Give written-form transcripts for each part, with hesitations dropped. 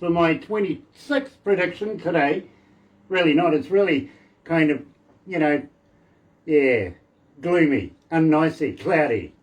for my 26th prediction today. Really not. It's really kind of, you know, yeah, gloomy, unnicey, cloudy.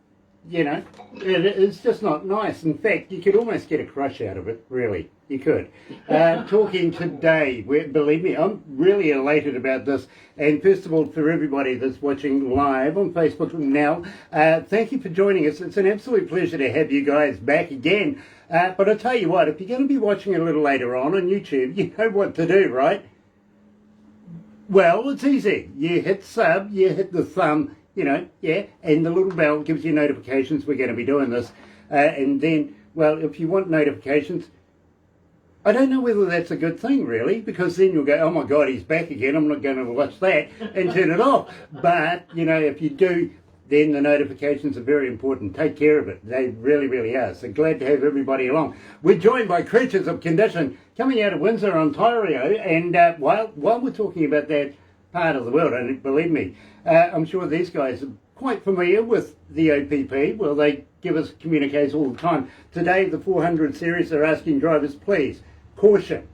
You know, it's just not nice. In fact, you could almost get a crush out of it, really. You could. Talking today, believe me, I'm really elated about this. And first of all, for everybody that's watching live on Facebook now, thank you for joining us. It's an absolute pleasure to have you guys back again. But I'll tell you what, if you're going to be watching a little later on YouTube, you know what to do, right? Well, it's easy. You hit sub, you hit the thumb, you know, yeah, and the little bell gives you notifications we're going to be doing this. And then, well, if you want notifications, I don't know whether that's a good thing, really, because then you'll go, oh my God, he's back again, I'm not going to watch that, and turn it off. But, you know, if you do, then the notifications are very important. Take care of it. They really, really are. So glad to have everybody along. We're joined by Creatures of Condition coming out of Windsor, Ontario. And while we're talking about that part of the world, and believe me, I'm sure these guys are quite familiar with the OPP. Well, they give us communiques all the time. Today, the 400 series are asking drivers, please, caution.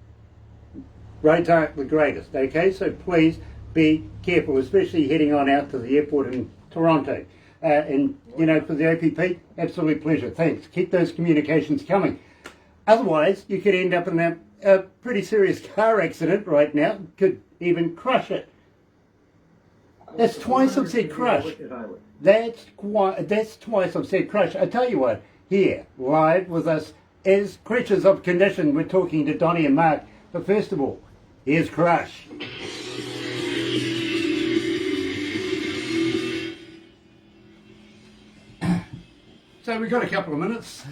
Roads aren't the greatest, okay? So please be careful, especially heading on out to the airport in Toronto. And, you know, for the OPP, absolute pleasure. Thanks. Keep those communications coming. Otherwise, you could end up in a pretty serious car accident right now. Could even crush it. That's twice I've said crush. That's twice I've said crush. I tell you what, here, live with us, as Creatures of Condition, we're talking to Donnie and Mark. But first of all, here's Crush. So we've got a couple of minutes.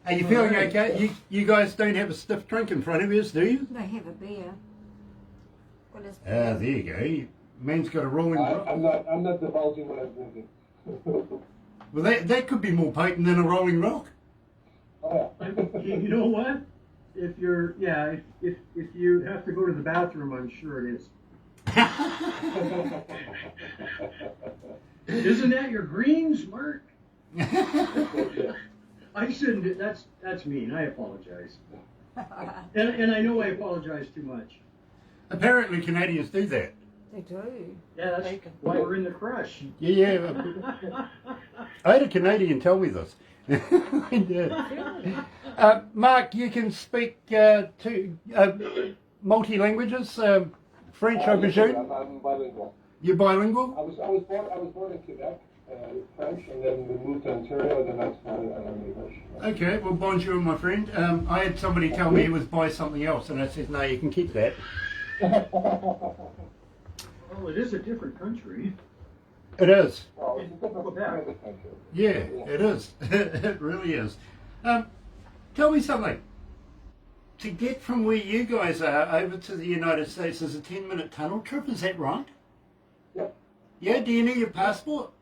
Are you feeling okay? You guys don't have a stiff drink in front of you, do you? They have a beer. There you go. Man's got a rolling rock. I'm not divulging what I'm drinking. Well, that could be more potent than a rolling rock. Oh, yeah. You know what? If you have to go to the bathroom, I'm sure it is. Isn't that your greens, Mark? I shouldn't. That's mean. I apologize. And I know I apologize too much. Apparently, Canadians do that. They do. Yeah, that's why we're in the crush. Yeah. I had a Canadian tell me this. Yeah. Mark, you can speak to multi-languages, French, I presume? I'm bilingual. You're bilingual? I was born in Quebec, French, and then we moved to Ontario, and then that's why I'm English. Okay, well, bonjour, my friend. I had somebody tell me it was by something else, and I said, no, you can keep that. Well, it is a different country. It is. Oh, it's a different kind of country. Yeah, it is. It really is. Tell me something. To get from where you guys are over to the United States is a 10-minute tunnel trip, is that right? Yep. Yeah, do you need your passport?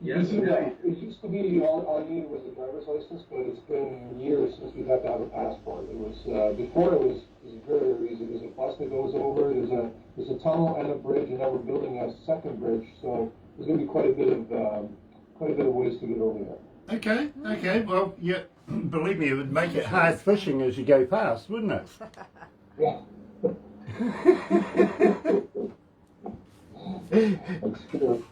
Yes. It used to be all you needed was a driver's license, but it's been years since we've had to have a passport. It was before it was very, very easy. There's a bus that goes over. There's a tunnel and a bridge, and now we're building a second bridge. So there's going to be quite a bit of ways to get over there. Okay. Well, yeah. Believe me, it would make it hard fishing as you go past, wouldn't it? Yeah. That's true.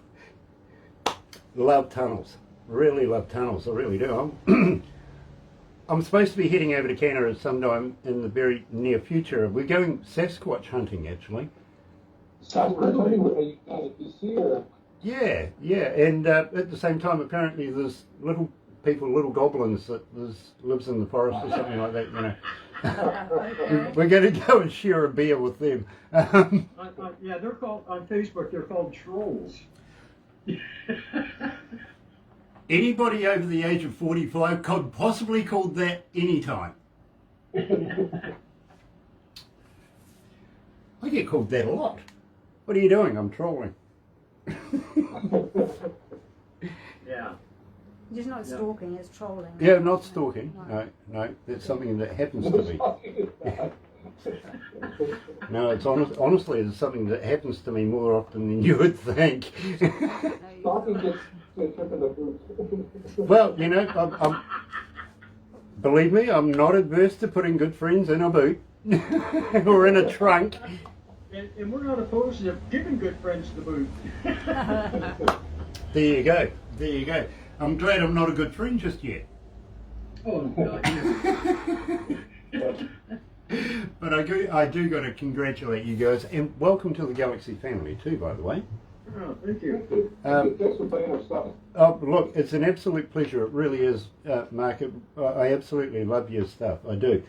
Love tunnels. Really love tunnels. I really do. I'm supposed to be heading over to Canada sometime in the very near future. We're going Sasquatch hunting, actually. Sasquatch hunting? Are you going to BC or? Yeah. And at the same time, apparently there's little goblins that lives in the forest or something like that, you know. We're going to go and share a beer with them. Yeah, they're called, on Facebook, they're called trolls. Anybody over the age of 45 could possibly called that anytime. I get called that a lot. What are you doing? I'm trolling. Yeah. It's not stalking, it's trolling. Yeah, not stalking. No, that's something that happens to me. No, it's honestly, it's something that happens to me more often than you would think. Stalking gets to a tip of the boot. Well, you know, Believe me, I'm not adverse to putting good friends in a boot or in a trunk. And we're not opposed to giving good friends the boot. There you go. There you go. I'm glad I'm not a good friend just yet. Oh, no. But I do got to congratulate you guys, and welcome to the Galaxy family too, by the way. Oh, thank you. Thanks for playing our stuff. Oh, look, it's an absolute pleasure. It really is, Mark. I absolutely love your stuff. I do.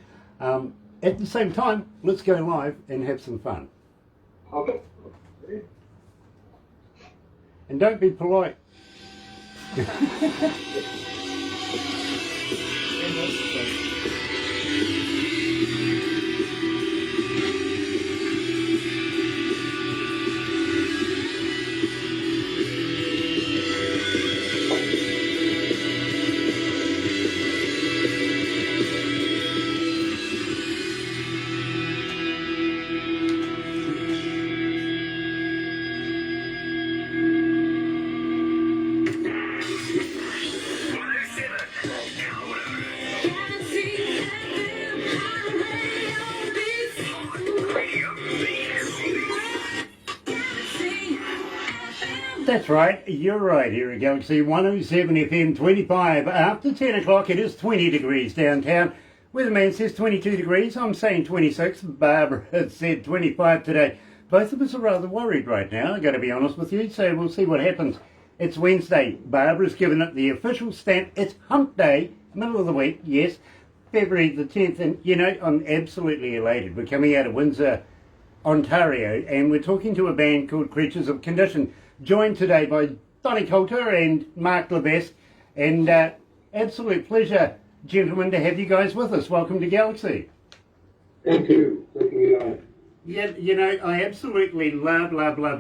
At the same time, let's go live and have some fun. Okay. And don't be polite. That's right, you're right here at Galaxy 107 FM 25. After 10 o'clock, it is 20 degrees downtown. Weatherman says 22 degrees, I'm saying 26. Barbara has said 25 today. Both of us are rather worried right now, I've got to be honest with you, so we'll see what happens. It's Wednesday. Barbara's given it the official stamp. It's hump day, middle of the week, yes, February the 10th. And, you know, I'm absolutely elated. We're coming out of Windsor, Ontario, and we're talking to a band called Creatures of Condition, joined today by Donnie Coulter and Mark Levesque, and absolute pleasure, gentlemen, to have you guys with us. Welcome to Galaxy. Thank you. Thank you. Yeah, you know, I absolutely love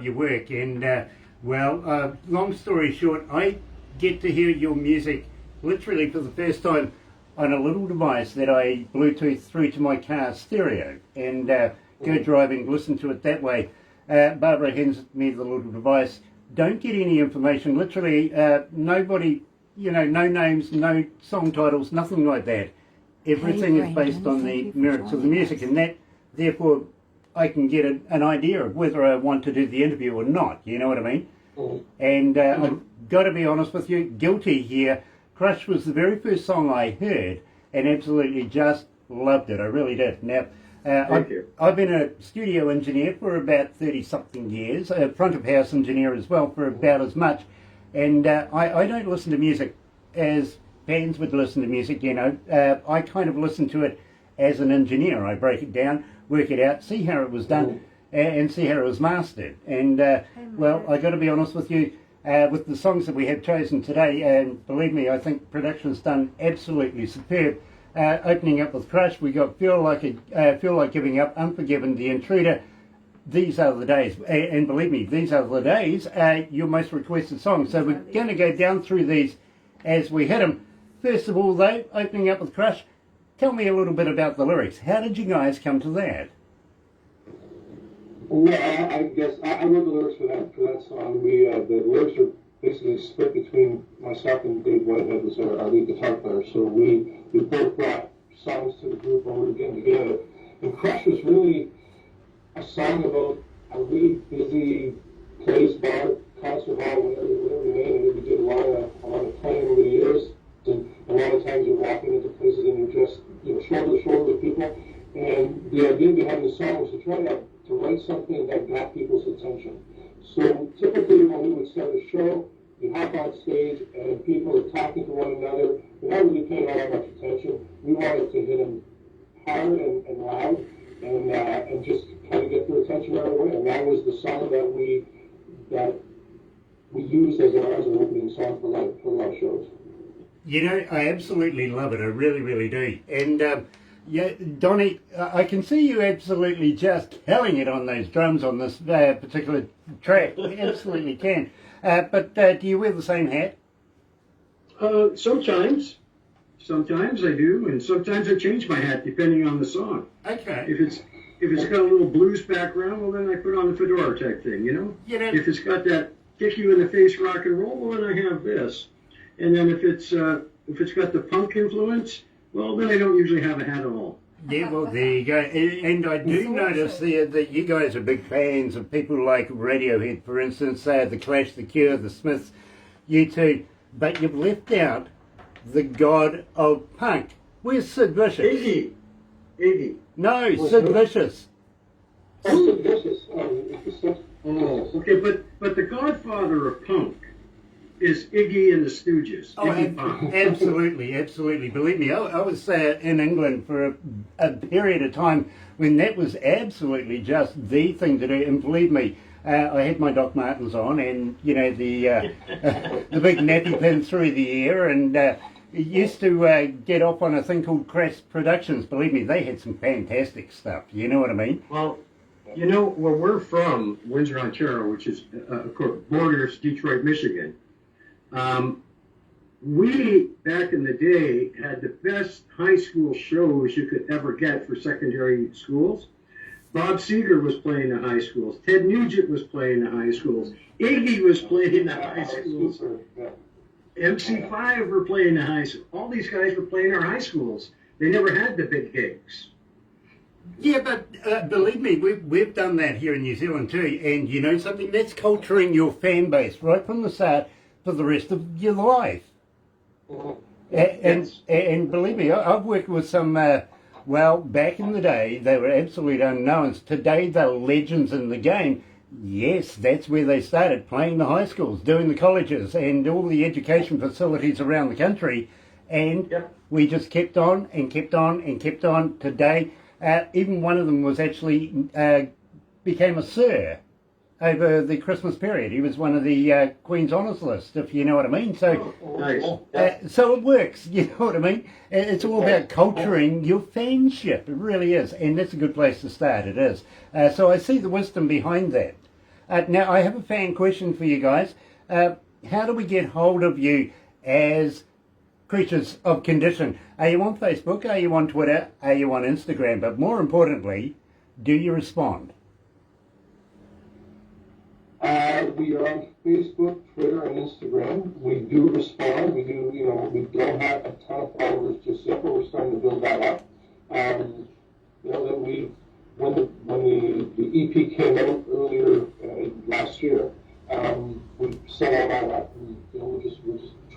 your work, and long story short, I get to hear your music literally for the first time on a little device that I Bluetooth through to my car stereo, and go driving, listen to it that way. Barbara hands me the little device. Don't get any information, literally nobody, you know, no names, no song titles, nothing like that. Everything is based on the merits of the music, and that, therefore, I can get an idea of whether I want to do the interview or not, you know what I mean? And I've got to be honest with you, guilty here. Crush was the very first song I heard, and absolutely just loved it, I really did. Now, I've been a studio engineer for about 30-something years, a front-of-house engineer as well for about as much, and I don't listen to music as bands would listen to music, you know. I kind of listen to it as an engineer. I break it down, work it out, see how it was done, and see how it was mastered. And, well, I got to be honest with you, with the songs that we have chosen today, and believe me, I think production's done absolutely superb. Opening up with Crush, we got Feel Like Giving Up, Unforgiven, The Intruder, These Are the Days. And believe me, These Are the Days are your most requested songs. So we're going to go down through these as we hit them. First of all, though, opening up with Crush, tell me a little bit about the lyrics. How did you guys come to that? Well, I guess I wrote the lyrics for that song. The lyrics are basically split between myself and Dave Whitehead, who's our lead guitar player. So we both brought songs to the group when we were getting together. And Crush was really a song about a really busy place, bar, concert hall, whatever you name it. We did a lot of playing over the years. And a lot of times you're walking into places and you're just, you know, shoulder to shoulder with people. And the idea behind the song was to try to write something that got people's attention. So typically when we would start a show, you hop on stage and people are talking to one another. They're not really paying all that much attention. We wanted to hit them hard and loud and just kind of get their attention right away. And that was the song that we used as an opening song for live shows. You know, I absolutely love it. I really, really do. And yeah, Donnie, I can see you absolutely just killing it on those drums on this particular track. You absolutely can. But do you wear the same hat? Sometimes I do, and sometimes I change my hat depending on the song. Okay. If it's got a little blues background, well then I put on the fedora type thing, you know. If it's got that kick you in the face rock and roll, well then I have this. And then if it's got the punk influence, Well, then I don't usually have a hat at all. Yeah, well, there you go. And I do notice there that you guys are big fans of people like Radiohead, for instance, The Clash, The Cure, The Smiths, you two. But you've left out the god of punk. Where's Sid Vicious? Iggy. No, Sid Vicious. Oh, vicious. Oh, okay, but the godfather of punk is Iggy and the Stooges. Oh, Iggy Pop. absolutely. Believe me, I was in England for a period of time when that was absolutely just the thing to do. And believe me, I had my Doc Martens on, and you know the big nappy pin through the ear, and used to get off on a thing called Crass Productions. Believe me, they had some fantastic stuff. You know what I mean? Well, you know where we're from, Windsor, Ontario, which is of course borders Detroit, Michigan. We, back in the day, had the best high school shows you could ever get for secondary schools. Bob Seger was playing the high schools. Ted Nugent was playing the high schools. Iggy was playing the high schools. MC5 were playing the high schools. All these guys were playing our high schools. They never had the big gigs. Yeah, but believe me, we've done that here in New Zealand too. And you know something? That's culturing your fan base right from the start for the rest of your life. And believe me, I've worked with some, well, back in the day, they were absolute unknowns. Today, they're legends in the game. Yes, that's where they started, playing the high schools, doing the colleges, and all the education facilities around the country. And we just kept on and kept on and kept on. Today, even one of them was actually, became a Sir over the Christmas period. He was one of the Queen's Honours list, if you know what I mean. So, Nice. so it works, you know what I mean? It's all about culturing your fanship. It really is, and that's a good place to start. It is. So I see the wisdom behind that. Now I have a fan question for you guys. How do we get hold of you as Creatures of Condition? Are you on Facebook? Are you on Twitter? Are you on Instagram? But more importantly, do you respond? We are on Facebook, Twitter, and Instagram. We do respond. We do, we don't have a ton of followers just yet, but we're starting to build that up. That when the EP came out earlier last year, we set all that up. And, we're just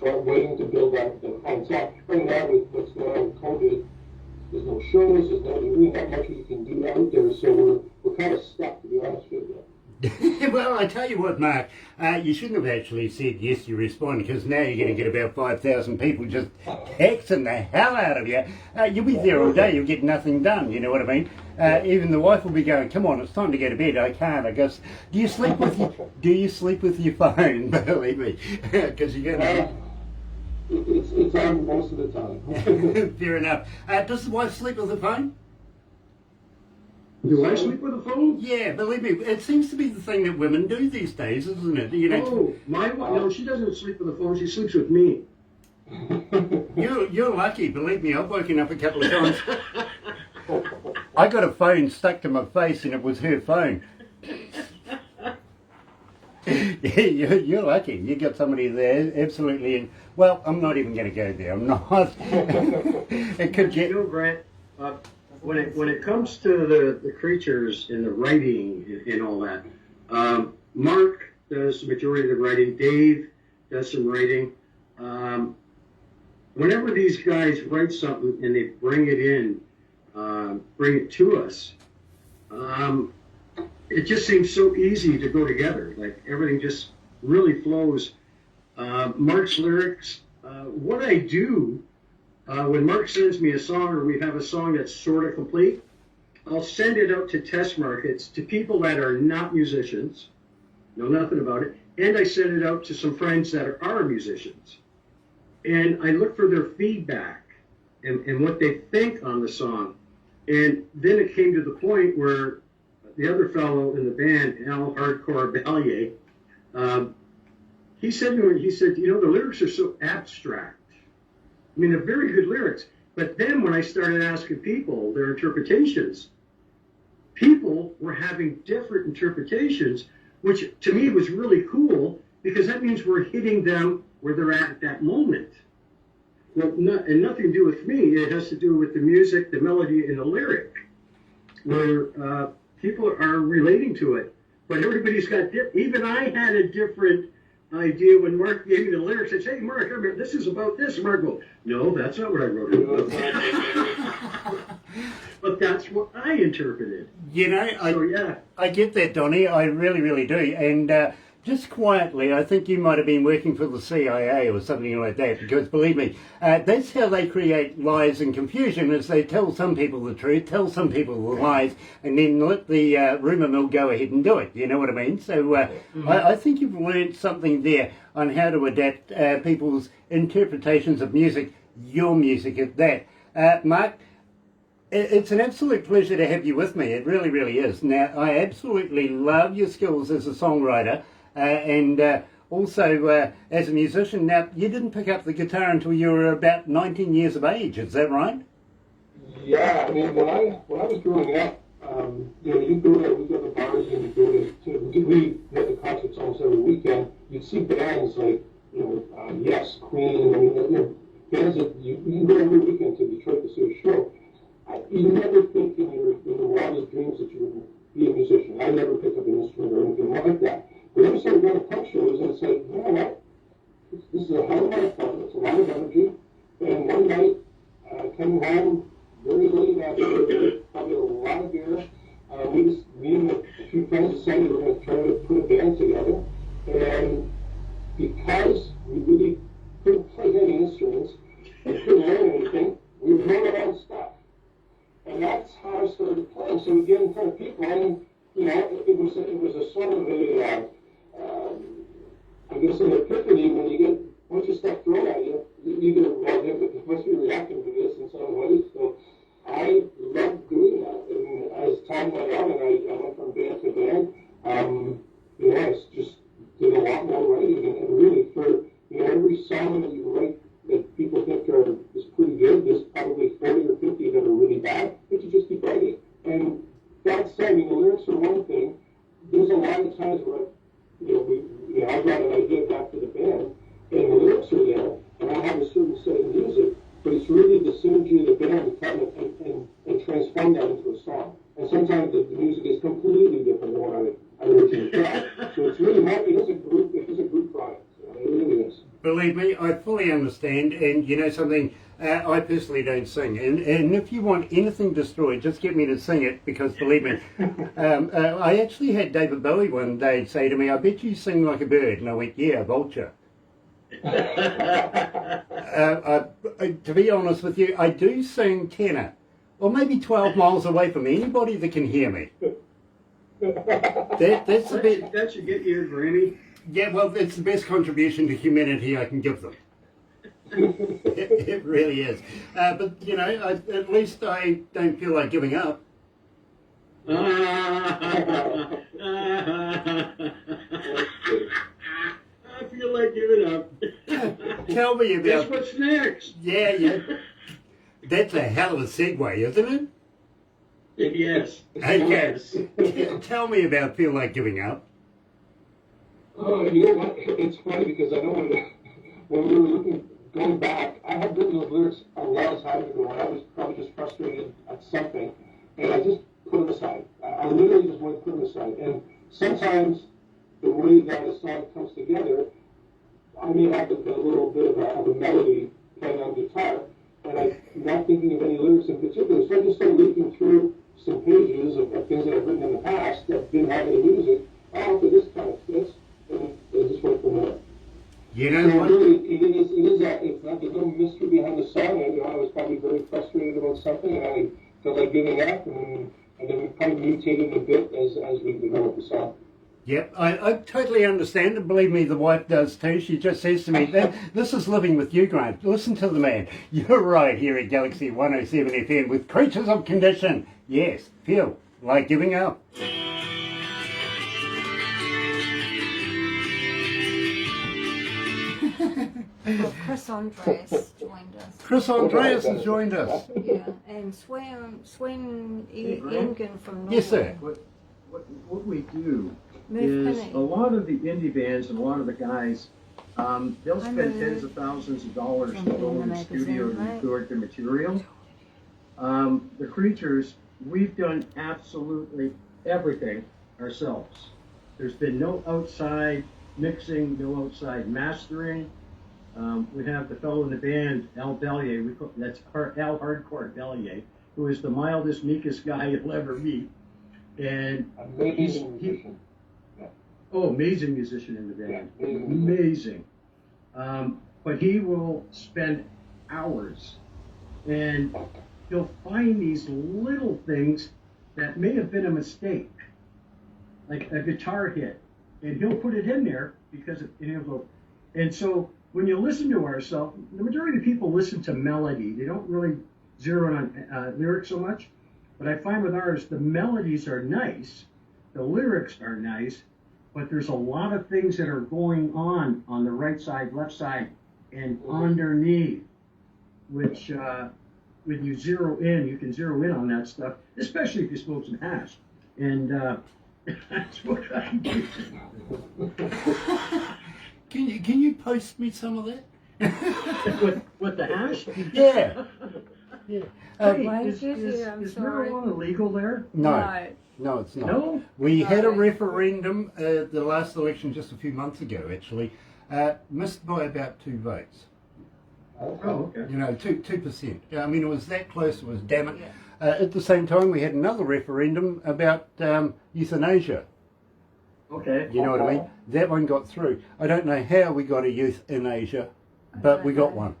waiting to build that fund. So right now, with what's going on with COVID, there's no shows. There's really not much you can do out there. So we're kind of stuck, to be honest with you. Well, I tell you what, Mark, you shouldn't have actually said yes, you respond, because now you're going to get about 5,000 people just texting the hell out of you. You'll be there all day, you'll get nothing done, you know what I mean? Even the wife will be going, come on, it's time to go to bed. I can't. I guess, do you sleep with your phone? Believe me, because you're going to... It's on most of the time. Fair enough. Does the wife sleep with the phone? Do I sleep with a phone? Yeah, believe me, it seems to be the thing that women do these days, isn't it? You know, Oh, my wife, no, she doesn't sleep with a phone, she sleeps with me. you're lucky, believe me, I've woken up a couple of times. I got a phone stuck to my face and it was her phone. Yeah, you're lucky. You got somebody there, absolutely. Well, I'm not even going to go there. I'm not. It could get... You know, Grant, when it comes to the creatures and the writing and all that, Mark does the majority of the writing. Dave does some writing. Whenever these guys write something and they bring it in, bring it to us, it just seems so easy to go together. Like everything just really flows. Mark's lyrics, what I do. When Mark sends me a song or we have a song that's sort of complete, I'll send it out to test markets to people that are not musicians, know nothing about it, and I send it out to some friends that are musicians. And I look for their feedback and what they think on the song. And then it came to the point where the other fellow in the band, Al Hardcore Ballier, he said to me, the lyrics are so abstract. I mean, they're very good lyrics. But then when I started asking people their interpretations, people were having different interpretations, which to me was really cool because that means we're hitting them where they're at that moment. well, and nothing to do with me. It has to do with the music, the melody, and the lyric, where people are relating to it. But everybody's got even I had a different idea when Mark gave me the lyrics. I said, "Hey, Mark, this is about this." And Mark goes, "No, that's not what I wrote it about." But that's what I interpreted. You know, So, I get that, Donnie. I really, really do. And just quietly, I think you might have been working for the CIA or something like that, because believe me, that's how they create lies and confusion, is they tell some people the truth, tell some people the lies, and then let the rumour mill go ahead and do it. You know what I mean? So I think you've learned something there on how to adapt people's interpretations of music, your music at that. Mark, it's an absolute pleasure to have you with me. It really, really is. Now, I absolutely love your skills as a songwriter and also as a musician. Now, you didn't pick up the guitar until you were about 19 years of age, is that right? Yeah, I mean, when I was growing up, you go to the bars and you go to we had the concerts almost every weekend. You'd see bands like, Yes, Queen, I mean, bands that you can go every weekend to Detroit to see a show. You never think in your wildest dreams that you would be a musician. I never picked up an instrument or anything like that. But then I started going to punk shows, and it's like, you know what? This is a hell of a lot of fun. It's a lot of energy. And one night, coming home very late after probably a lot of beer, me and a few friends decided we were going to try to put a band together. And because we really couldn't play any instruments and couldn't learn anything, we wrote our own stuff. And that's how I started playing. So we get in front of people, and it was a sort of a, I guess, an epiphany when you get a bunch of stuff thrown at you. You get, well, you must be reacting to this in some way. So I loved doing that. And as time went on, and I went from band to band, I just did a lot more writing, and really for every song that you write that people think is pretty good, there's probably 40 or 50 that are really bad, but you just keep writing. And that said, the lyrics are one thing. There's a lot of times where, I brought an idea back to the band, and the lyrics are there, and I have a certain set of music, but it's really the synergy of the band that and transform that into a song. And sometimes the music is completely different than what I originally thought. So it's really not, it is a group product. It really is. Believe me, I fully understand, and you know something, I personally don't sing, and if you want anything destroyed, just get me to sing it, because believe me, I actually had David Bowie one day say to me, "I bet you sing like a bird," and I went, "Yeah, a vulture." To be honest with you, I do sing tenor, or maybe 12 miles away from anybody that can hear me. That's the bit. That should get you a Grammy. Yeah, well, it's the best contribution to humanity I can give them. It really is. But, at least I don't feel like giving up. I feel like giving up. Tell me about... Guess what's next? Yeah. That's a hell of a segue, isn't it? Yes. Okay. Yes. Tell me about Feel Like Giving Up. Oh, you know what? It's funny because I know when we were going back, I had written those lyrics a lot of time ago, and I was probably just frustrated at something, and I just put them aside. I literally just wanted to put them aside. And sometimes the way that a song comes together, I may have a little bit of a melody playing on guitar, and I'm not thinking of any lyrics in particular. So I just started looking through some pages of things that I've written in the past that didn't have any music. Oh, okay, this kind of fits. And it just went from there. You know so what? Really, it's not, there's no mystery behind the song. I was probably very frustrated about something, and I felt like giving up, and then we kind of mutated a bit as we developed the song. Yep, I totally understand, and believe me, the wife does too. She just says to me, "This is living with you, Grant. Listen to the man." You're right, here at Galaxy 107 FM with Creatures of Condition. Yes, feel like giving up. Well, Chris Andreas joined us. Chris Andreas has joined us. Yeah, and Sven Engen from Norway. Yes, sir. What we do Move is Penny. a lot of the indie bands and a lot of the guys They'll spend tens of thousands of dollars to go in the studio to record the material. The creatures, we've done absolutely everything ourselves. There's been no outside mixing, no outside mastering. We have the fellow in the band, Al Bellier, that's Al Hardcore Bellier, who is the mildest, meekest guy you'll ever meet. And Amazing musician. amazing musician in the band. Yeah, amazing. But he will spend hours and he'll find these little things that may have been a mistake, like a guitar hit, and he'll put it in there because and so when you listen to ourselves, the majority of people listen to melody. They don't really zero in on lyrics so much. But I find with ours, the melodies are nice, the lyrics are nice, but there's a lot of things that are going on the right side, left side, and underneath, which when you zero in, you can zero in on that stuff, especially if you smoke some hash. And that's what I do. Can you post me some of that? With the hash? Yeah. Yeah. Hey, why is is it here? I'm sorry. marijuana illegal there? No, it's not. No? We had a referendum the last election just a few months ago, actually, missed by about 2 votes. Oh, okay. You know, 2%. I mean, it was that close. It was damn it. At the same time, we had another referendum about euthanasia. Okay. You know what I mean? That one got through. I don't know how we got a youth in Asia, but we got one.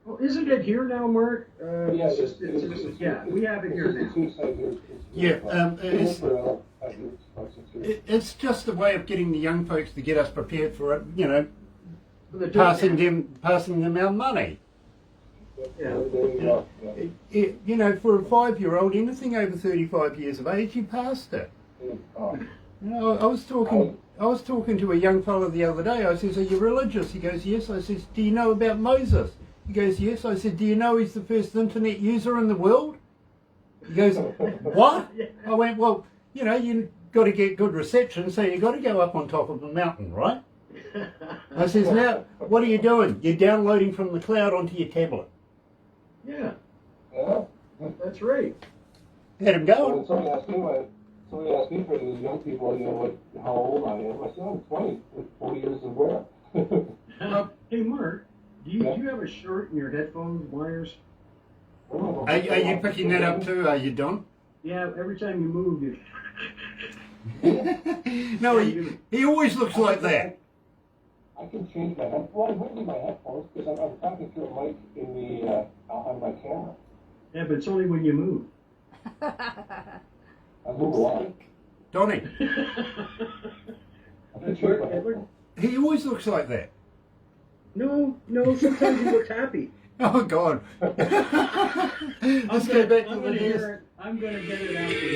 Well, isn't it here now, Mark? Yeah, we have it here now. Yeah, it's just a way of getting the young folks to get us prepared for it. You know, passing them our money. Yeah. You know, for a 5-year-old, anything over 35 years of age, you passed it. You know, I was talking to a young fellow the other day. I says, "Are you religious?" He goes, "Yes." I says, "Do you know about Moses?" He goes, "Yes." I said, "Do you know he's the first internet user in the world?" He goes, "What?" I went, "Well, you know, you've got to get good reception, so you've got to go up on top of a mountain, right?" I says, "Now, what are you doing? You're downloading from the cloud onto your tablet." Yeah. That's right. Had him going. Somebody asked me for these young people, you know, how old I am. I said, I'm 20, with 40 years of wear. Hey, Mark, do you have a short in your headphone wires? Are you picking that up too? Are you, Don? Yeah, every time you move, you... No, he always looks like that. I can change my headphones. Well, I wouldn't need my headphones because I'm talking through a mic in the on my camera. Yeah, but it's only when you move. I move a lot. Donnie, he always looks like that. No, sometimes he looks happy. Oh, God. Let's go back to the news. I'm going to get it out to you.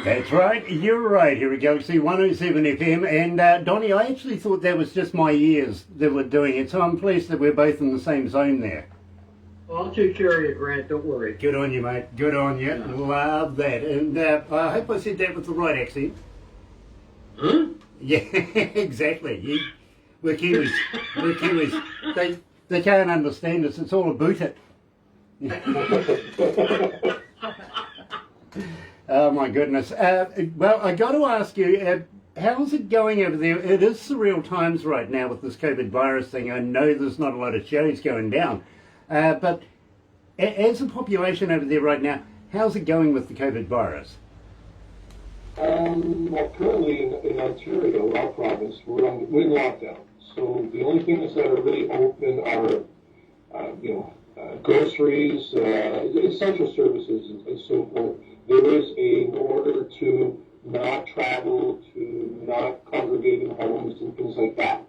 That's right, you're right, here at galaxy107 FM, and Donnie, I actually thought that was just my ears that were doing it, so I'm pleased that we're both in the same zone there. Well, I'll take care of you, Grant, don't worry. Good on you, mate, good on you, love that, and I hope I said that with the right accent. Huh? Yeah, exactly, we're Kiwis, they can't understand us, it's all about it. Oh my goodness. Well, I got to ask you, how's it going over there? It is surreal times right now with this COVID virus thing. I know there's not a lot of shows going down. But as a population over there right now, how's it going with the COVID virus? Well, currently in Ontario, our province, we're in lockdown. So the only things that are really open are, groceries, essential services, and so forth. There is an order to not travel, to not congregate in homes and things like that.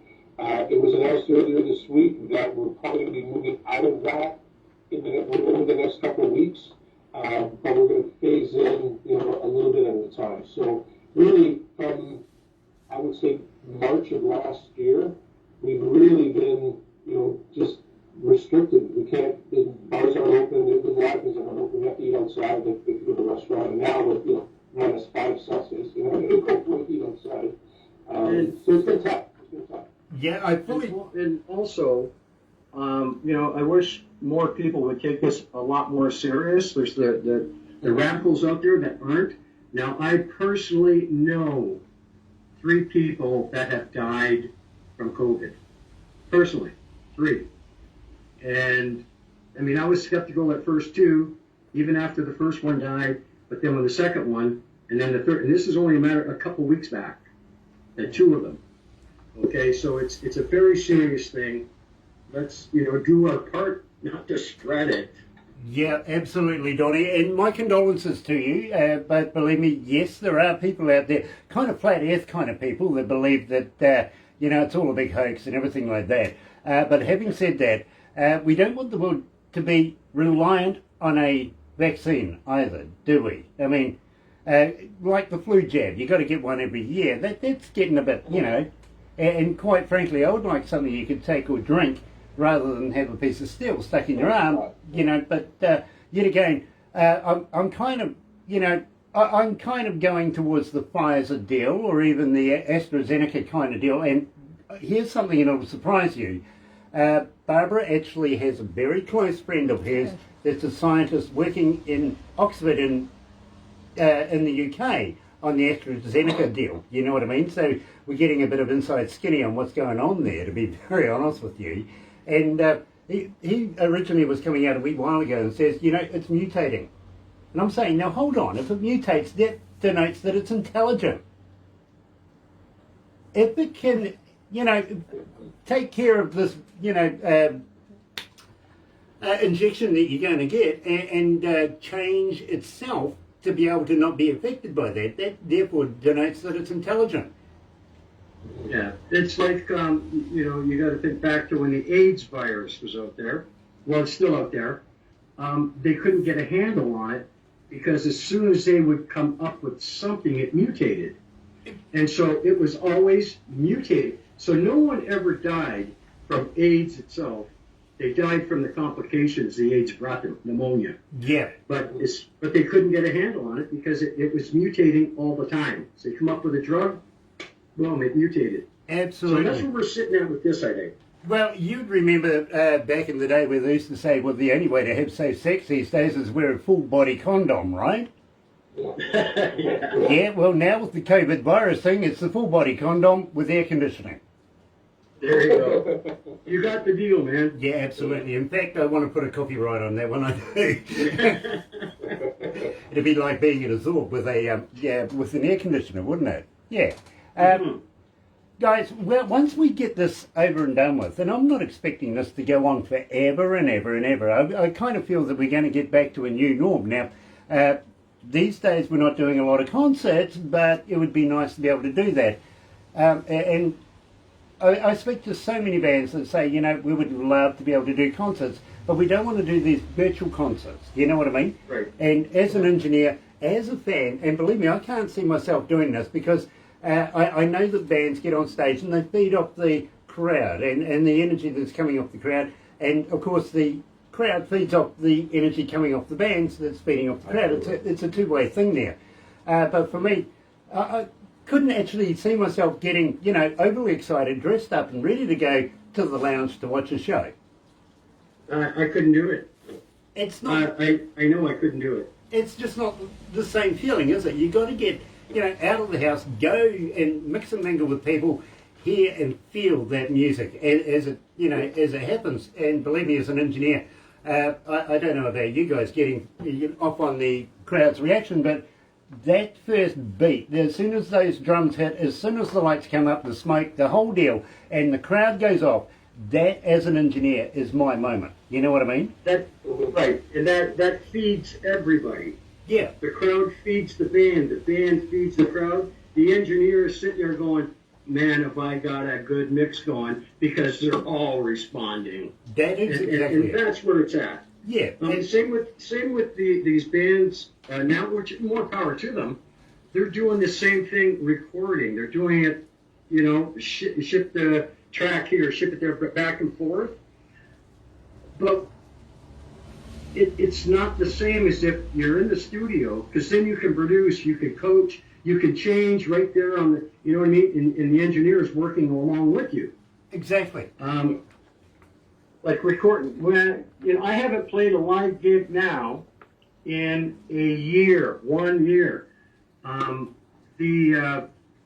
It was announced earlier this week that we're probably going to be moving out of that over the next couple of weeks, but we're going to phase in, a little bit at a time. So really, from I would say March of last year, we've really now with, -5 Celsius, it'll go full heat outside. So it's been tough. Yeah, I fully. And also, I wish more people would take this a lot more serious. There's the radicals out there that aren't. Now, I personally know 3 people that have died from COVID. Personally, 3. And, I was skeptical at first, too, even after the first one died. But then when the second one, and then the third, and this is only a couple weeks back, and 2 of them. Okay, so it's a very serious thing. Let's, do our part not to spread it. Yeah, absolutely, Donnie. And my condolences to you. But believe me, yes, there are people out there, kind of flat earth kind of people, that believe that, it's all a big hoax and everything like that. But having said that, we don't want the world to be reliant on a vaccine either, do we? Like the flu jab, you got to get one every year. That's getting a bit, and quite frankly, I would like something you could take or drink rather than have a piece of steel stuck in your arm, But yet again, I'm kind of, I'm kind of going towards the Pfizer deal or even the AstraZeneca kind of deal. And here's something that'll surprise you. Barbara actually has a very close friend of hers that's a scientist working in Oxford in the UK on the AstraZeneca deal. You know what I mean? So we're getting a bit of inside skinny on what's going on there, to be very honest with you. And he originally was coming out a wee while ago and says, it's mutating. And I'm saying, now hold on, if it mutates, that denotes that it's intelligent. If it can, take care of this, injection that you're going to get and change itself to be able to not be affected by that therefore denotes that it's intelligent. Yeah, it's like, you got to think back to when the AIDS virus was out there. Well, it's still out there. They couldn't get a handle on it because as soon as they would come up with something, it mutated. And so it was always mutated. So no one ever died from AIDS itself. They died from the complications the AIDS brought them, pneumonia. Yeah. But they couldn't get a handle on it because it was mutating all the time. So they come up with a drug, boom, it mutated. Absolutely. So that's where we're sitting at with this, I think. Well, you'd remember back in the day where they used to say, well, the only way to have safe sex these days is wear a full-body condom, right? Yeah, well, now with the COVID virus thing, it's the full-body condom with air conditioning. There you go. You got the deal, man. Yeah, absolutely. In fact, I want to put a copyright on that one. I do. It'd be like being in a Zorb with with an air conditioner, wouldn't it? Yeah. Guys, well, once we get this over and done with, and I'm not expecting this to go on forever and ever and ever. I kind of feel that we're going to get back to a new norm now. These days, we're not doing a lot of concerts, but it would be nice to be able to do that. And I speak to so many bands that say, we would love to be able to do concerts, but we don't want to do these virtual concerts. You know what I mean? Right. And as an engineer, as a fan, and believe me, I can't see myself doing this because I know that bands get on stage and they feed off the crowd and the energy that's coming off the crowd. And, of course, the crowd feeds off the energy coming off the bands that's feeding off the crowd. It's a two-way thing there. But for me, I couldn't actually see myself getting, overly excited, dressed up and ready to go to the lounge to watch a show. I couldn't do it. It's not. I know I couldn't do it. It's just not the same feeling, is it? You've got to get, out of the house, go and mix and mingle with people, hear and feel that music as it happens. And believe me, as an engineer, I don't know about you guys getting off on the crowd's reaction, but that first beat, as soon as those drums hit, as soon as the lights come up, the smoke, the whole deal, and the crowd goes off, that, as an engineer, is my moment. You know what I mean? Right, and that feeds everybody. Yeah. The crowd feeds the band feeds the crowd. The engineer is sitting there going, man, have I got a good mix going, because they're all responding. That is exactly and that's where it's at. Yeah. Same with these bands now, which more power to them. They're doing the same thing, recording. They're doing it, ship the track here, ship it there, back and forth. But it's not the same as if you're in the studio, because then you can produce, you can coach, you can change right there on the, you know what I mean? And the engineer's working along with you. Exactly. Like recording. When I haven't played a live gig now in a year, 1 year.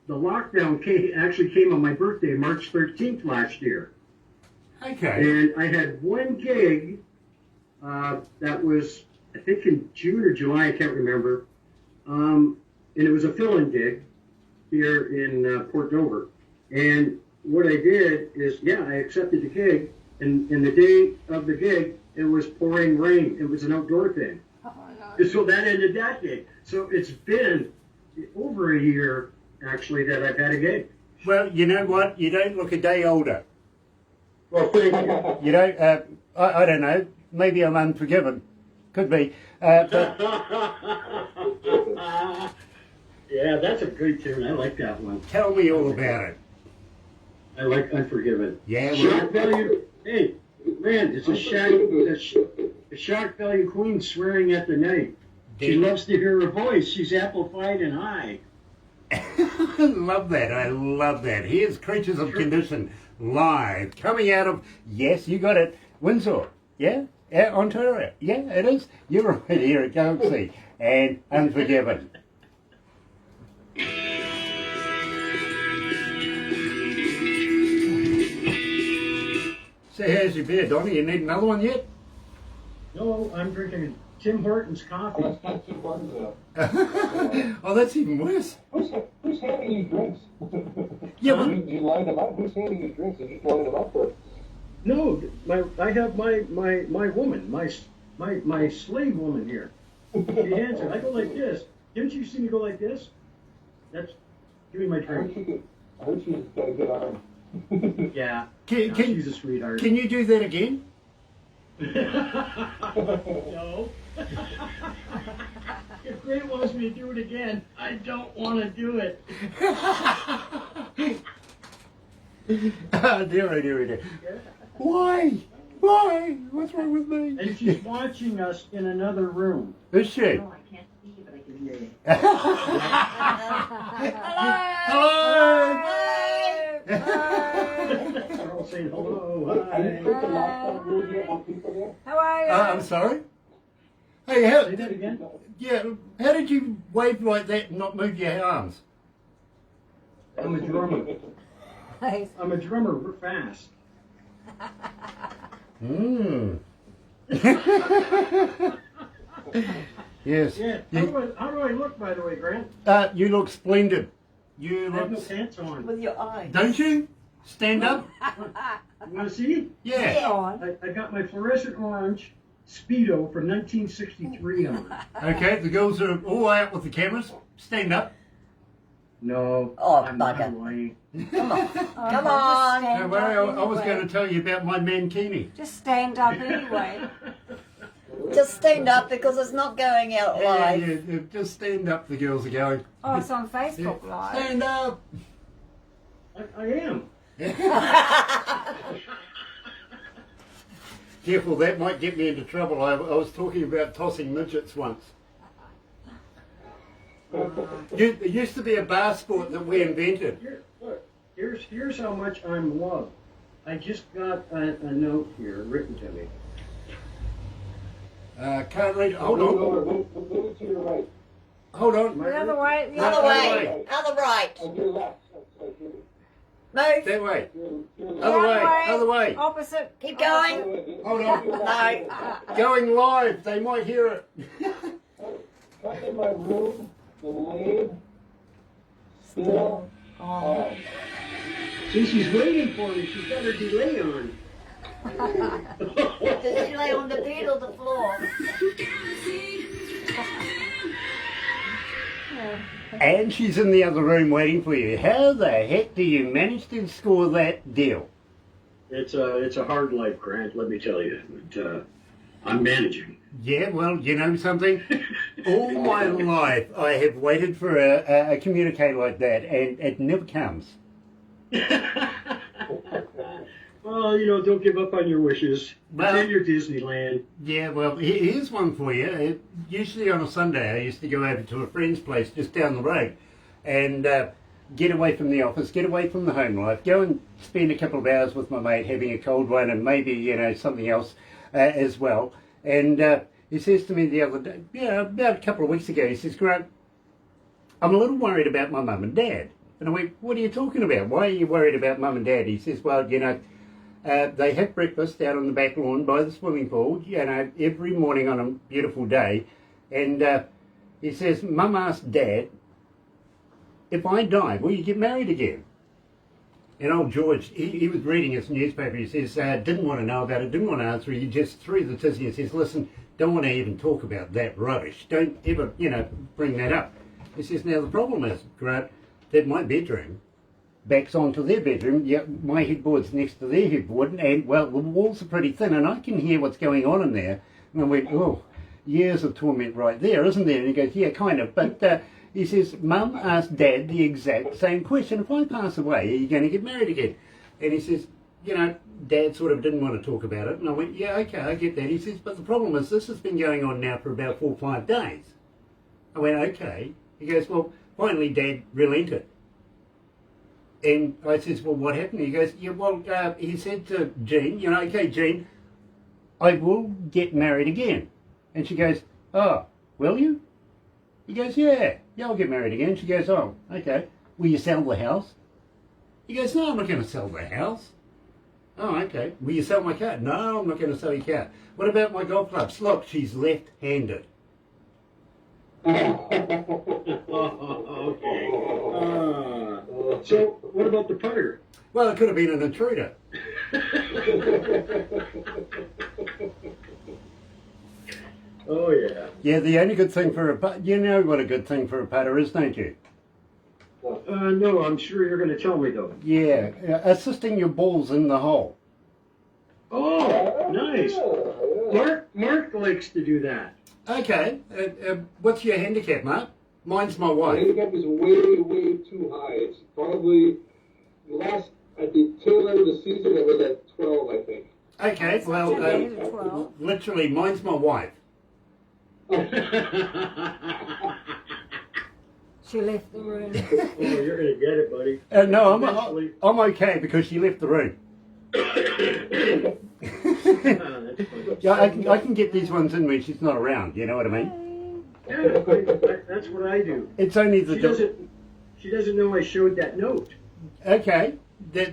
The lockdown actually came on my birthday, March 13th last year. Okay. And I had one gig that was, I think in June or July, I can't remember. And it was a fill-in gig here in Port Dover. And what I did is, I accepted the gig. And the day of the gig, it was pouring rain. It was an outdoor thing. Oh, no. And so that ended that gig. So it's been over a year, actually, that I've had a gig. Well, you know what? You don't look a day older. Well, thank you. You don't, I don't know, maybe I'm unforgiven. Could be. But Yeah, that's a good tune. I like that one. tell me all about it. I like Unforgiven. Yeah, well, Shock value. Hey, man, it's a shock value queen swearing at the night. She loves to hear her voice. She's amplified and high. I love that. I love that. Here's Creatures of Condition live, coming out of, yes, you got it, Windsor. Yeah? Ontario. Yeah, it is. You're right here at Galaxy and Unforgiven. So how's your beer, Donnie? You need another one yet? No, I'm drinking Tim Hortons coffee. That's not too far Oh, that's even worse. Who's handing you drinks? Yeah, Do you line them up? Who's handing you drinks? Are you just lining them up for? No, I have my woman, my slave woman here. She hands it. I go like this. Didn't you see me go like this? Give me my I heard drink. she's got a good arm. Yeah. Can she's a sweetheart. Can you do that again? No. If Grant wants me to do it again, I don't want to do it. Oh, dear, oh, dear, oh, dear. Why? Why? What's wrong with me? And she's watching us in another room. Is she? No, I can't see you, but I can hear you. Hello! They're all saying hello, Are you hi. put the lockdown rule here on people there? How are you? I'm sorry? Hey, how, Say that again? how did you wave like that and not move your arms? I'm a drummer. Nice. I'm a drummer. We're fast. Mmm. Yes. Yeah. How do I look, by the way, Grant? You look splendid. You I have no look... pants on. With your eyes. Don't you? Stand up? You want to see? Yeah. Go on. I got my fluorescent orange Speedo from 1963 on. Okay, the girls are all out with the cameras. Stand up. No. Oh, I'm not bugger. Hawaii. Come on. Come Just on. stand Don't worry, up I was anyway. going to tell you about my mankini. Just stand up anyway. Just stand up because it's not going out Yeah, live. yeah, just stand up, the girls are going. Oh, it's on Facebook Live. Stand up. I am. Careful, that might get me into trouble. I was talking about tossing midgets once. It used to be a bar sport that we invented. Here, look. Here's how much I'm loved. I just got a note here written to me. Can't read. Hold on. Move to your right. Hold on. The other way. The Other other way. Other right. On your left. Move. That way. Your left. Other way. Other way. Opposite. Keep going. Hold on. No. Going live. They might hear it. Come in my room. The lane. Still. On. See, she's waiting for me. She's got her delay on. Does she lay on the bed or the floor? And she's in the other room waiting for you. How the heck do you manage to score that deal? It's a hard life, Grant. Let me tell you. But, I'm managing. Yeah, well, you know something? All my life I have waited for a communique like that, and it never comes. Well, don't give up on your wishes. Well- It's in your Disneyland. Yeah, well, here's one for you. Usually on a Sunday, I used to go over to a friend's place just down the road and get away from the office, get away from the home life, go and spend a couple of hours with my mate having a cold one and maybe, something else as well. And he says to me the other day, about a couple of weeks ago, he says, Grant, I'm a little worried about my mum and dad. And I went, what are you talking about? Why are you worried about mum and dad? He says, well, they have breakfast out on the back lawn by the swimming pool, every morning on a beautiful day. And he says, Mum asked Dad, if I die, will you get married again? And old George, he was reading his newspaper. He says, didn't want to know about it, didn't want to answer. He just threw the tizzy and says, listen, don't want to even talk about that rubbish. Don't ever, bring that up. He says, now the problem is, Grant, that my bedroom backs onto their bedroom. Yeah, my headboard's next to their headboard, and well, the walls are pretty thin, and I can hear what's going on in there. And I went, oh, years of torment right there, isn't there? And he goes, yeah, kind of. But he says, Mum asked Dad the exact same question. If I pass away, are you going to get married again? And he says, Dad sort of didn't want to talk about it. And I went, yeah, okay, I get that. He says, but the problem is this has been going on now for about 4 or 5 days. I went, okay. He goes, well, finally Dad relented. And I says, well, what happened? He goes, yeah, well, he said to Jean, okay, Jean, I will get married again. And she goes, oh, will you? He goes, yeah, I'll get married again. She goes, oh, okay. Will you sell the house? He goes, no, I'm not going to sell the house. Oh, okay. Will you sell my car? No, I'm not going to sell your car. What about my golf clubs? Look, she's left-handed. Okay. So, what about the putter? Well, it could have been an intruder. Oh, yeah. Yeah, the only good thing for a putter, you know what a good thing for a putter is, don't you? No, I'm sure you're going to tell me, though. Yeah, assisting your balls in the hole. Oh, nice. Mark likes to do that. Okay, what's your handicap, Mark? Mine's my My wife. handicap is way, way too high. It's probably at the tail end of the season, it was at 12, I think. Okay, well, Maybe 12. literally, mine's my wife. She left the room. Oh, you're going to get it, buddy. No, Eventually. I'm okay because she left the room. Yeah, I can get these ones in when she's not around, you know what I mean? Yeah, that's what I do. It's only the... She doesn't know I showed that note. Okay,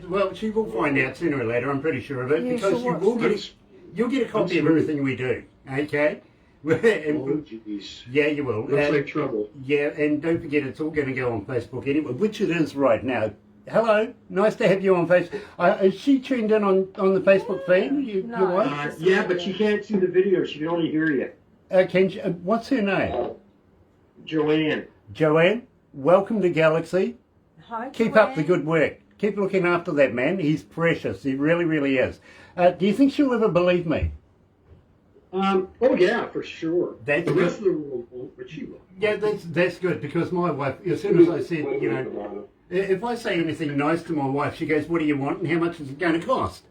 well, she will find out sooner or later, I'm pretty sure of it, Yeah, because she'll watch you'll get a copy of everything we do, okay? Oh, jeez. Yeah, you will. Looks like trouble. Yeah, and don't forget, it's all going to go on Facebook anyway, which it is right now. Hello, nice to have you on Facebook. Is she tuned in on the Facebook feed? No. Your wife? Yeah, but she can't see the video. She can only hear you. What's her name? Joanne. Joanne, welcome to Galaxy. Hi, Keep up the Joanne. good work. Keep looking after that man. He's precious. He really, really is. Do you think she'll ever believe me? Oh yeah, for sure. That's The good. rest of the world won't, but she will. Yeah, that's good, because my wife, as soon as I said, if I say anything nice to my wife, she goes, what do you want and how much is it going to cost?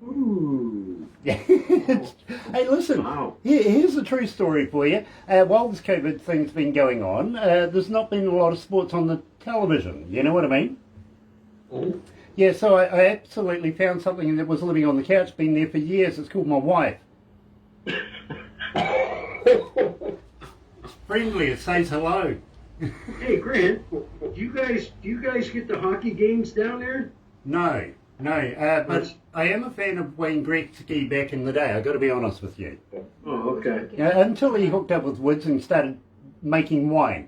Ooh. Yeah. Hey, listen, Wow. here's a true story for you. While this COVID thing's been going on, there's not been a lot of sports on the television. You know what I mean? Mhm. Yeah, so I absolutely found something that was living on the couch, been there for years. It's called my wife. It's friendly. It says hello. Hey, Grant, do you guys get the hockey games down there? No, but I am a fan of Wayne Gretzky back in the day. I've got to be honest with you. Oh, okay. Until he hooked up with Woods and started making wine.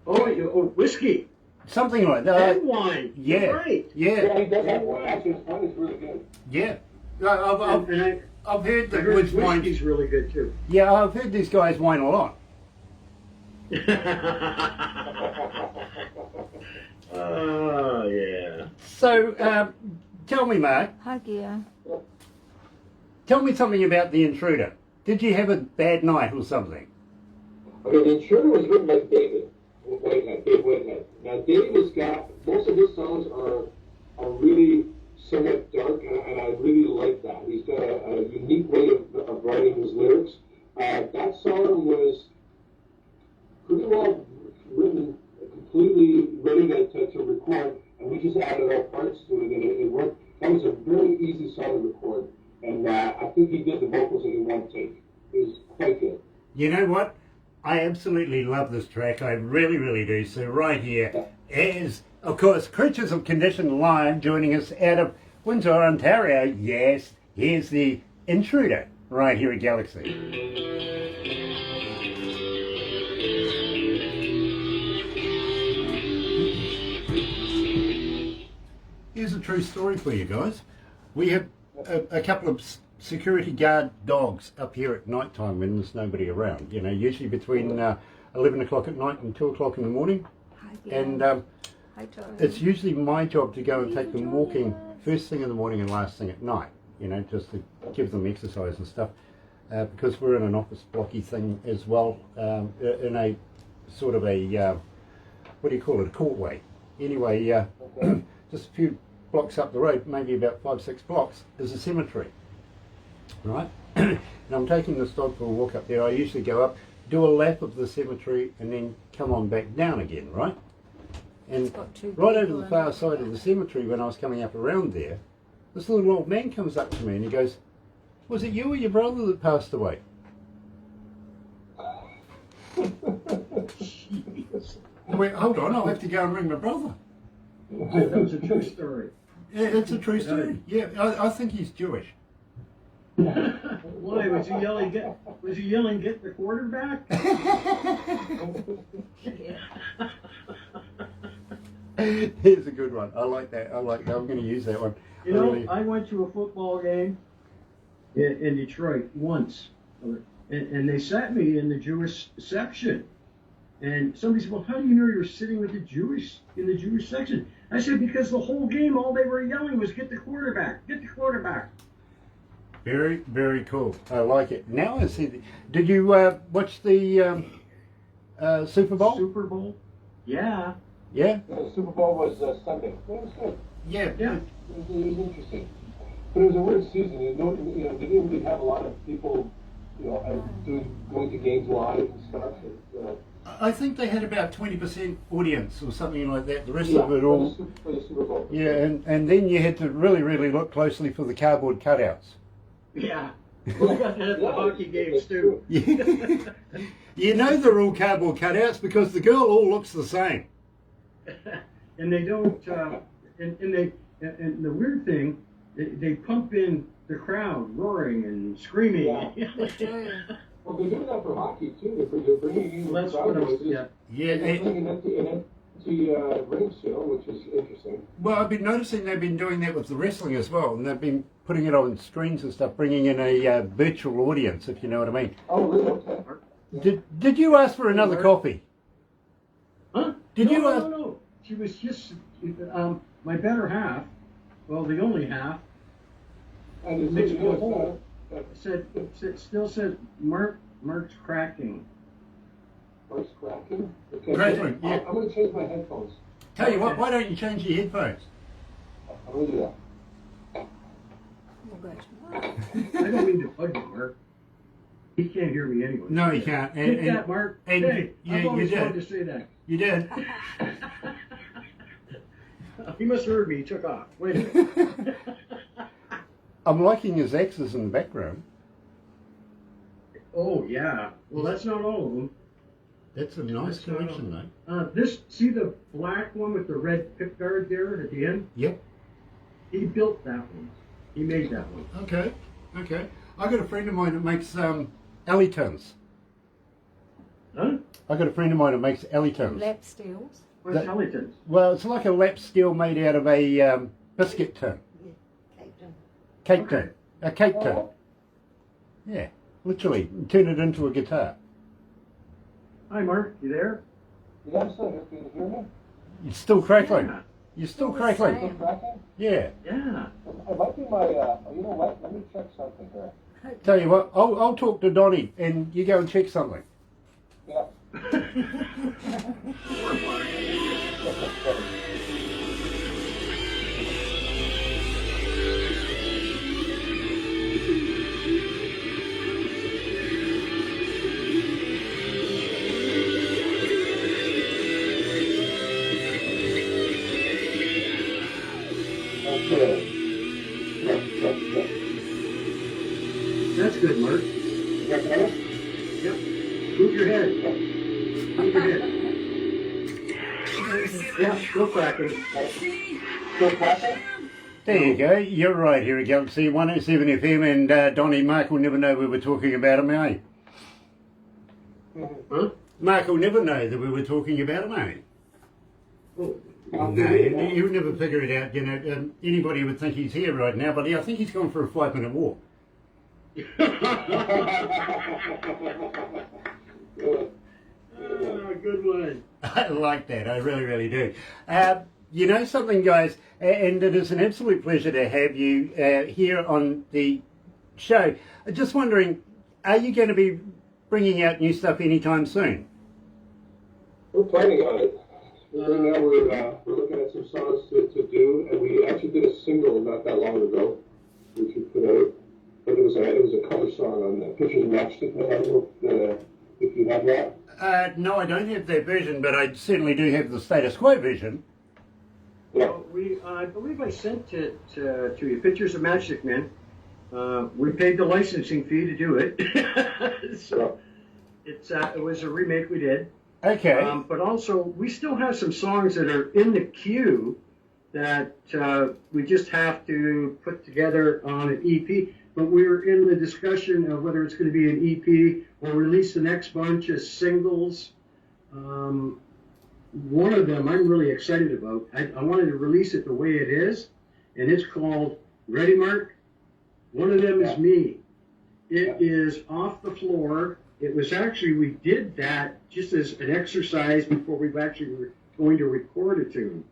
Oh, whiskey. Something like that. And wine. Yeah. You're right. Yeah, He does have one. Actually, his wine is really good. yeah. And I've heard I that heard Woods wine. whiskey's really good too. Yeah, I've heard these guys whine a lot. Oh, yeah. So, tell me, Mark, Hi, Gia. tell me something about The Intruder. Did you have a bad night or something? Okay, the intruder was written by David Whitehead. Now, David has got, most of his songs are really somewhat record, and we just added our parts to it, and it worked. That was a very easy song to record, and I think he did the vocals in one take. It was quite good. You know what? I absolutely love this track. I really, really do. So right here is, of course, Creatures of Condition Live joining us out of Windsor, Ontario. Yes, here's the Intruder right here at Galaxy. Here's a true story for you guys. We have a couple of security guard dogs up here at night time when there's nobody around. You know, usually between 11 o'clock at night and 2 o'clock in the morning. And it's usually my job to go and take them walking first thing in the morning and last thing at night. You know, just to give them exercise and stuff. Because we're in an office blocky thing as well, in a sort of a, what do you call it, a courtway. Anyway, just a few blocks up the road, maybe about 5-6 blocks, is a cemetery. Right? And I'm taking this dog for a walk up there. I usually go up, do a lap of the cemetery, and then come on back down again, right? And right over the far side of the cemetery, when I was coming up around there, this little old man comes up to me and he goes, "Was it you or your brother that passed away?" I went, "Hold on, I'll have to go and ring my brother." That's a true story. Yeah, it's a true story. Yeah, I think he's Jewish. Why was he yelling? Get the quarterback? Here's a good one. I like that. I'm going to use that one. You know, I went to a football game in Detroit once, and they sat me in the Jewish section. And somebody said, "Well, how do you know you're sitting with the Jewish in the Jewish section?" I said, "Because the whole game, all they were yelling was, 'Get the quarterback! Get the quarterback!'" Very, very cool. I like it. Now I see. Did you watch the Super Bowl? Super Bowl? Yeah. Yeah. The Super Bowl was Sunday. It was good. Yeah. Yeah. It was interesting, but it was a weird season. You know, they didn't really have a lot of people, going to games live and stuff. I think they had about 20% audience or something like that. The rest of it all. For the Super Bowl. Yeah, and then you had to really, really look closely for the cardboard cutouts. Yeah. We got that at the hockey games too. You know they're all cardboard cutouts because the girl all looks the same. And they don't. And the weird thing, they pump in the crowd roaring and screaming. Yeah. They do. Well, they're doing that for hockey too. They're bringing in That's crowd what I was. voices. Yeah. Yeah. They're bringing an empty rings, which is interesting. Well, I've been noticing they've been doing that with the wrestling as well, and they've been putting it on screens and stuff, bringing in a virtual audience, if you know what I mean. Oh, really? Okay. Did you ask for another coffee? Huh? Did you ask? No. She was just my better half. Well, the only half. And it's Makes me really a whole. good. Still said Mark's cracking. Mark's cracking? Okay. Crackling, yeah. I'm going to change my headphones. Tell you what, why don't you change your headphones? I'm going to do that. I don't mean to bug you, Mark. He can't hear me anyway. No, he can't. Take that, Mark. and Hey, you I've always did. wanted to say that. You did. He must have heard me. He took off. Wait a minute. I'm liking his X's in the background. Oh, yeah. Well, that's not all of them. That's a nice collection, though. See the black one with the red pick guard there at the end? Yep. He built that one. He made that one. Okay. I got a friend of mine that makes Ellingtons. Huh? I got a friend of mine that makes Ellingtons. Lap steels. Where's That- Ellington's? Well, it's like a lap steel made out of a biscuit tin. Cake tin. A cake tin. Yeah, literally. Turn it into a guitar. Hi, Mark. You there? Yeah, I'm still here. Can you hear me? You're still crackling. Yeah. You're still Still the crackling. same. Still cracking? Yeah. Yeah. It might be my, you know what? Let me check something here. Tell you what, I'll talk to Donnie and you go and check something. Yeah. we did. Yeah, still cracking. Still cracking? There you go. You're right here at Galaxy 107 FM, and Donnie, Mark will never know we were talking about him, eh? Huh? Mark will never know that we were talking about him, eh? Oh. No, he would never figure it out. You know, anybody would think he's here right now, but I think he's gone for a 5-minute walk. Good one. I like that. I really, really do. You know something, guys, and it is an absolute pleasure to have you here on the show. Just wondering, are you going to be bringing out new stuff anytime soon? We're planning on it. Right now we're looking at some songs to do, and we actually did a single not that long ago, which we put out. But it was a cover song on Pictures and Matchstick. I don't know if you have that. No, I don't have that version, but I certainly do have the status quo version. Yeah. Well, I believe I sent it to you, Pictures of Magic Man. We paid the licensing fee to do it. So it was a remake we did. Okay. But also, we still have some songs that are in the queue that we just have to put together on an EP. But we're in the discussion of whether it's going to be an EP or release the next bunch as singles. One of them I'm really excited about. I wanted to release it the way it is, and it's called Ready, Mark? One of them is me. It is Off the Floor. It was actually, we did that just as an exercise before we actually were going to record a tune.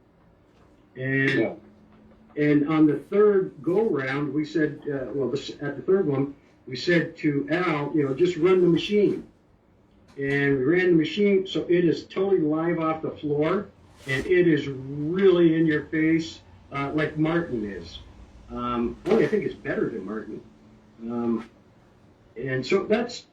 And on the third go-round, we said, at the third one, we said to Al, just run the machine. And we ran the machine, so it is totally live off the floor, and it is really in your face, like Martin is. I think it's better than Martin. And so that's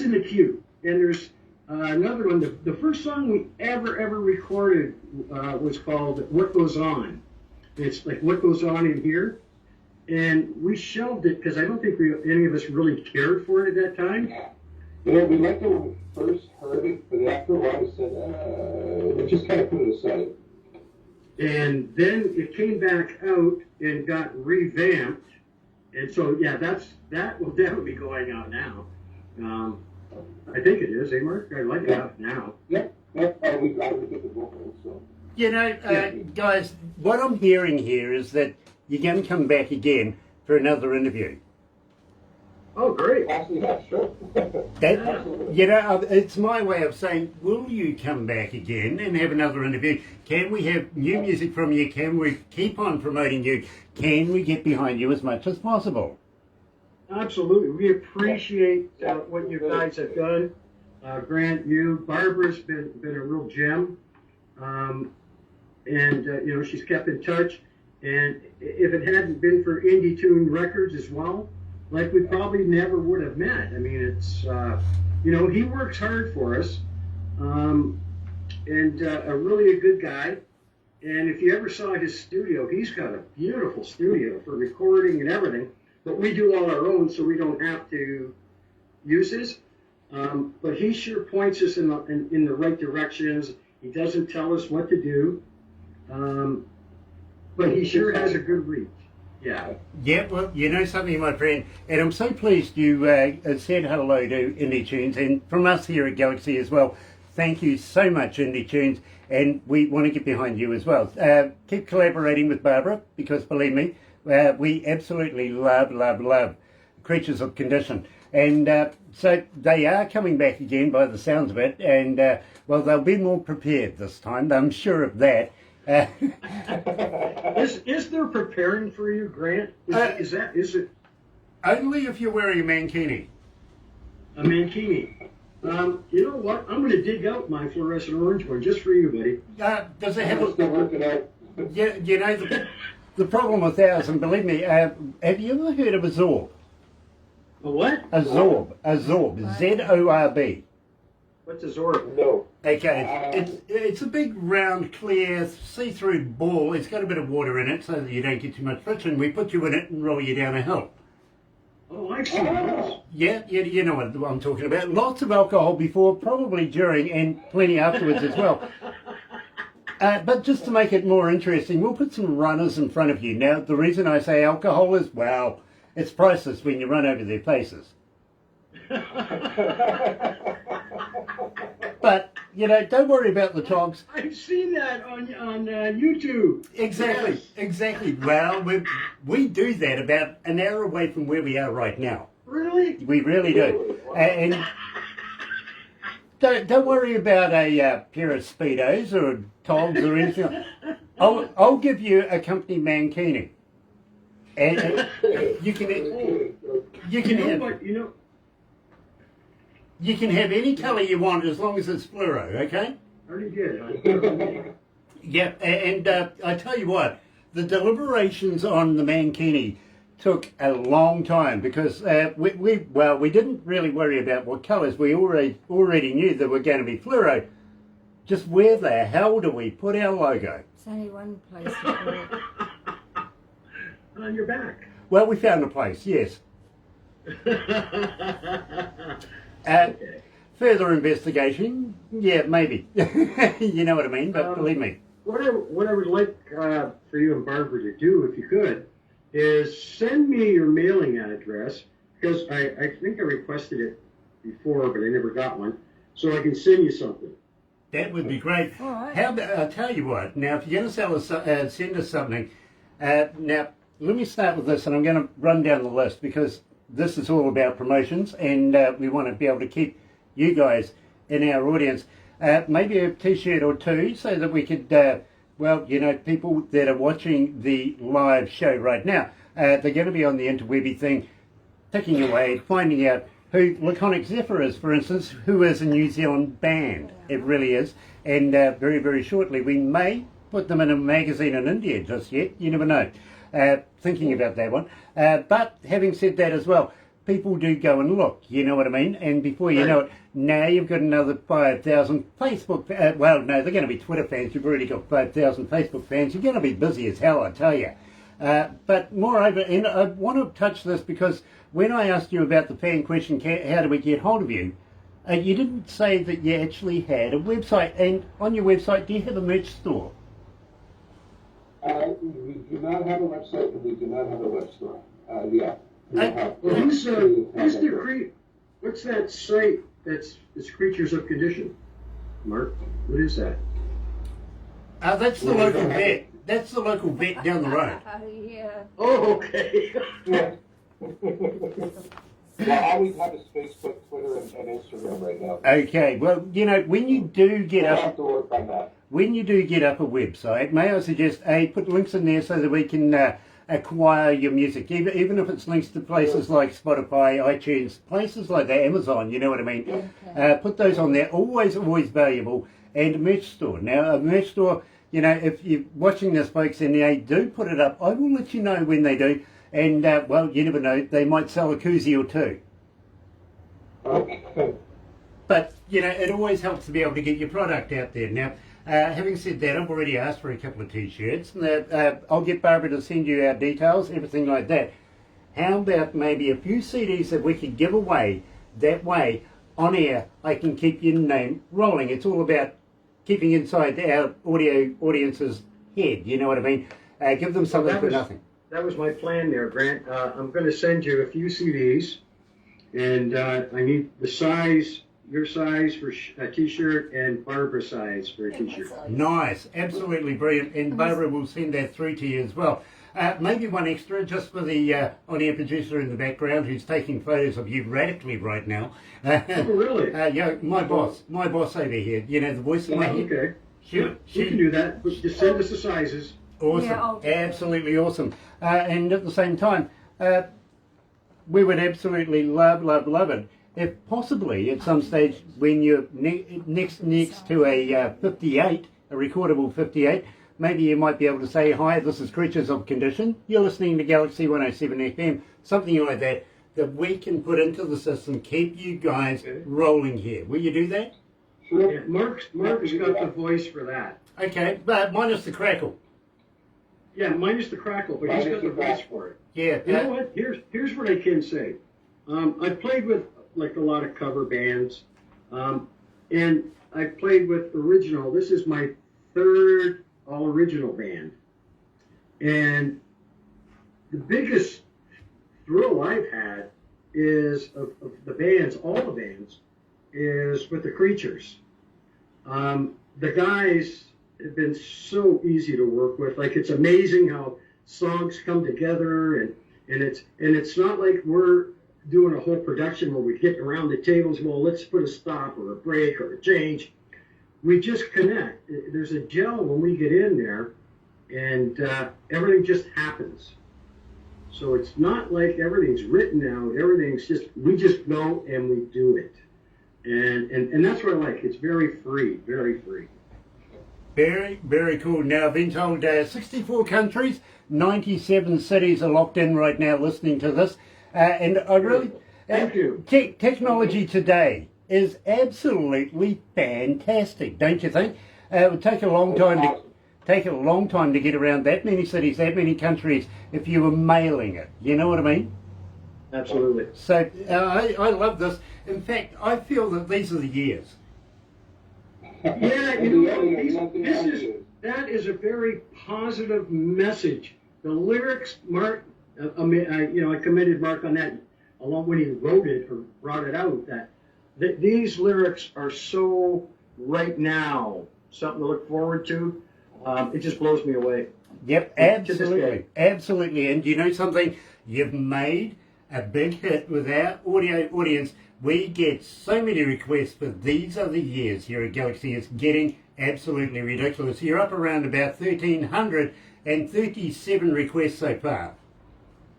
in the queue. And there's another one. The first song we ever recorded was called "What Goes On." It's like "What Goes On in Here," and we shelved it because I don't think any of us really cared for it at that time. Yeah, we liked it when we first heard it, but after a while we said, we just kind of put it aside. And then it came back out and got revamped. And so, that will definitely be going out now. I think it is, Mark? I like it out now. Yeah, we did the vocals, so. You know, guys, what I'm hearing here is that you're going to come back again for another interview. Oh, great. Actually, yeah, sure. It's my way of saying, will you come back again and have another interview? Can we have new music from you? Can we keep on promoting you? Can we get behind you as much as possible? Absolutely. We appreciate what you guys have done. Grant, you. Barbara's been a real gem. She's kept in touch. And if it hadn't been for Indie Tune Records as well, like we probably never would have met. I mean, it's, he works hard for us, and really a good guy. And if you ever saw his studio, he's got a beautiful studio for recording and everything, but we do all our own, so we don't have to use his. But he sure points us in the right directions. He doesn't tell us what to do, but he sure has a good reach. Yeah. Yeah, well, you know something, my friend, and I'm so pleased you said hello to Indie Tunes, and from us here at Galaxy as well, thank you so much, Indie Tunes, and we want to get behind you as well. Keep collaborating with Barbara, because believe me, we absolutely love Creatures of Condition. And so they are coming back again by the sounds of it, and they'll be more prepared this time, I'm sure of that. Is there preparing for you, Grant? Is it only if you're wearing a mankini? A mankini. You know what? I'm going to dig out my fluorescent orange one just for you, buddy. Does it have Still working out. Yeah, the problem with ours, and believe me, have you ever heard of a Zorb? A what? A Zorb, Z-O-R-B. What's a Zorb? No. Okay, it's a big, round, clear, see-through ball. It's got a bit of water in it so that you don't get too much friction. We put you in it and roll you down a hill. Oh, I've seen those. Yeah, you know what I'm talking about. Lots of alcohol before, probably during, and plenty afterwards as well. But just to make it more interesting, we'll put some runners in front of you. Now, the reason I say alcohol is, well, it's priceless when you run over their faces. But, you know, don't worry about the togs. I've seen that on YouTube. Exactly, Yes. exactly. Well, we do that about an hour away from where we are right now. Really? We really do. And don't worry about a pair of Speedos or togs or anything. I'll give you a company mankini. And you can have... What, You can have any colour you want as long as it's fluoro, okay? already did. Yeah, and I tell you what, the deliberations on the mankini took a long time because we didn't really worry about what colours. We already knew that were going to be fluoro. Just where the hell do we put our logo? It's only one place to put it. On your back. Well, we found a place, yes. Further investigation, yeah, maybe. You know what I mean, but believe me. What I would like for you and Barbara to do, if you could, is send me your mailing address, because I think I requested it before, but I never got one, so I can send you something. That would be great. All right. How about, I'll tell you what, now if you're going to send us something, now let me start with this, and I'm going to run down the list because this is all about promotions, and we want to be able to keep you guys in our audience. Maybe a t-shirt or two so that we could, well, you know, people that are watching the live show right now, they're going to be on the interwebby thing, picking away, finding out who Laconic Zephyr is, for instance, who is a New Zealand band. It really is. And very, very shortly, we may put them in a magazine in India just yet. You never know. Thinking about that one. But having said that as well, people do go and look, you know what I mean? And before you know it, now you've got another 5,000 Facebook, well, no, they're going to be Twitter fans. You've already got 5,000 Facebook fans. You're going to be busy as hell, I tell you. But moreover, and I want to touch this because when I asked you about the fan question, how do we get hold of you? You didn't say that you actually had a website. And on your website, do you have a merch store? We do not have a website, and we do not have a web store. Yeah. What's that site it's Creatures of Condition? Mark, what is that? That's the local vet. That's the local vet down the road. Yeah. Oh, okay. Yeah. Well, all we have is Facebook, Twitter, and Instagram right now. Okay, well, you know, when you do get We'll up... have to work on that. When you do get up a website, may I suggest, put links in there so that we can acquire your music, even if it's links to places like Spotify, iTunes, places like that, Amazon, you know what I mean? Okay. Put those on there, always valuable. And a merch store. Now, a merch store, you know, if you're watching this, folks, and they do put it up, I will let you know when they do. And, well, you never know, they might sell a koozie or two. Okay. But, you know, it always helps to be able to get your product out there. Now, having said that, I've already asked for a couple of t-shirts. I'll get Barbara to send you our details, everything like that. How about maybe a few CDs that we could give away? That way, on air, I can keep your name rolling. It's all about keeping inside our audience's head, you know what I mean? Give them something for nothing. That was my plan there, Grant. I'm going to send you a few CDs, and I need the size, your size for a t-shirt, and Barbara's size for a t-shirt. Nice, absolutely brilliant. And Barbara will send that through to you as well. Maybe one extra just for the on-air producer in the background who's taking photos of you radically right now. Oh, really? Yeah, my boss over here. You know, the voice in my head. Okay. She You can do that. Just send us the sizes. Awesome, Yeah, I'll do that. absolutely awesome. And at the same time, we would absolutely love it if possibly at some stage when you're next to a 58, a recordable 58, maybe you might be able to say, hi, this is Creatures of Condition. You're listening to Galaxy 107 FM, something like that we can put into the system, keep you guys rolling here. Will you do that? Sure. Yeah, Mark's got the voice for that. Okay, but minus the crackle. Yeah, minus the crackle, but he's got the voice for it. Yeah. You know what? Here's what I can say. I've played with like a lot of cover bands, and I've played with original. This is my third all original band, and the biggest thrill I've had is of the bands, all the bands, is with the Creatures. The guys have been so easy to work with. Like, it's amazing how songs come together, and it's not like we're doing a whole production where we get around the tables. Well, let's put a stop or a break or a change. We just connect. There's a gel when we get in there, and everything just happens. So it's not like everything's written out. Everything's just, we just go and we do it. And that's what I like. It's very free, very free. Very, very cool. Now, I've been told 64 countries, 97 cities are locked in right now listening to this. And I really... Thank you. Technology today is absolutely fantastic, don't you think? It would take a long time to get around that many cities, that many countries, if you were mailing it. You know what I mean? Absolutely. So I love this. In fact, I feel that these are the years. Yeah, you know, that is a very positive message. The lyrics, Mark, I commended Mark on that along when he wrote it or brought it out. That these lyrics are so right now, something to look forward to. It just blows me away. Yep, absolutely, absolutely. And you know something? You've made a big hit with our audio audience. We get so many requests for These Are the Years here at Galaxy. It's getting absolutely ridiculous. You're up around about 1,337 requests so far.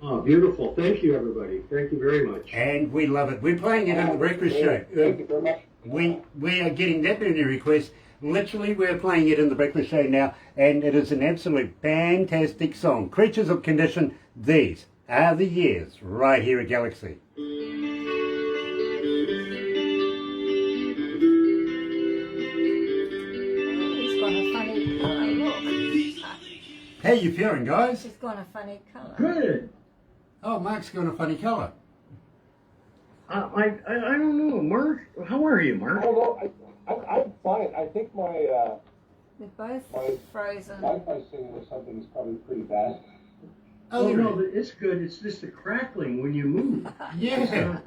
Oh, beautiful. Thank you, everybody. Thank you very much. And we love it. We're playing it in the breakfast show. Thank you very much. We are getting that many requests. Literally, we're playing it in the breakfast show now, and it is an absolute fantastic song. Creatures of Condition, These Are the Years, right here at Galaxy. He's got a funny colour, look. How you feeling, guys? He's got a funny colour. Good. Oh, Mark's got a funny colour. I don't know, Mark. How are you, Mark? Although I'm fine. I think my They're both frozen. Wi-Fi signal or something is probably pretty bad. Oh no, it's good. It's just the crackling when you move. Yeah.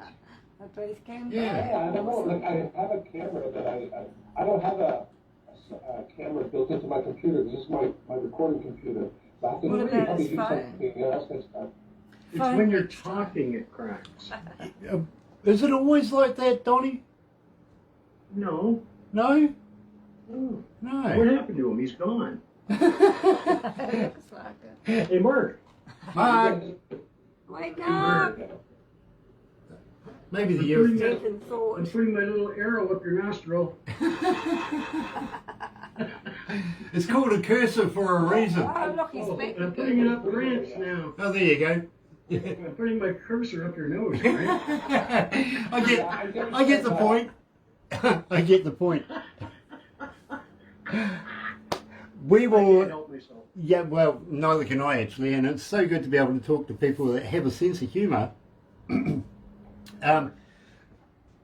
I both came Yeah. back. Yeah, I don't know. Like, I have a camera that I don't have a camera built into my computer. This is my recording computer. So I have to What really about probably his do phone? something else next time. It's when you're talking, it cracks. Is it always like that, Donnie? No. No? Oh. No. What happened to him? He's gone. Looks like it. Hey, Mark. Mark, Wake up! maybe the year. Deep in I'm thought. putting my little arrow up your nostril. It's called a cursor for a reason. Oh, look, he's Oh, back. I'm putting it up Grant's now. Oh, there you go. I'm putting my cursor up your nose, right? I get the point. I get the point. We I can't will. help myself. Yeah, well, neither can I actually, and it's so good to be able to talk to people that have a sense of humour. And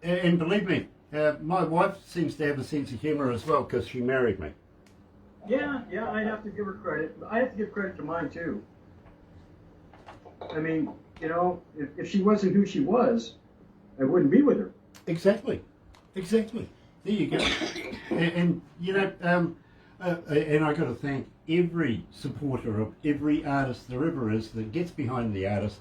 believe me, my wife seems to have a sense of humour as well because she married me. Yeah, I have to give her credit. I have to give credit to mine too. I mean, you know, if she wasn't who she was, I wouldn't be with her. Exactly. There you go. And you know, and I got to thank every supporter of every artist there ever is that gets behind the artist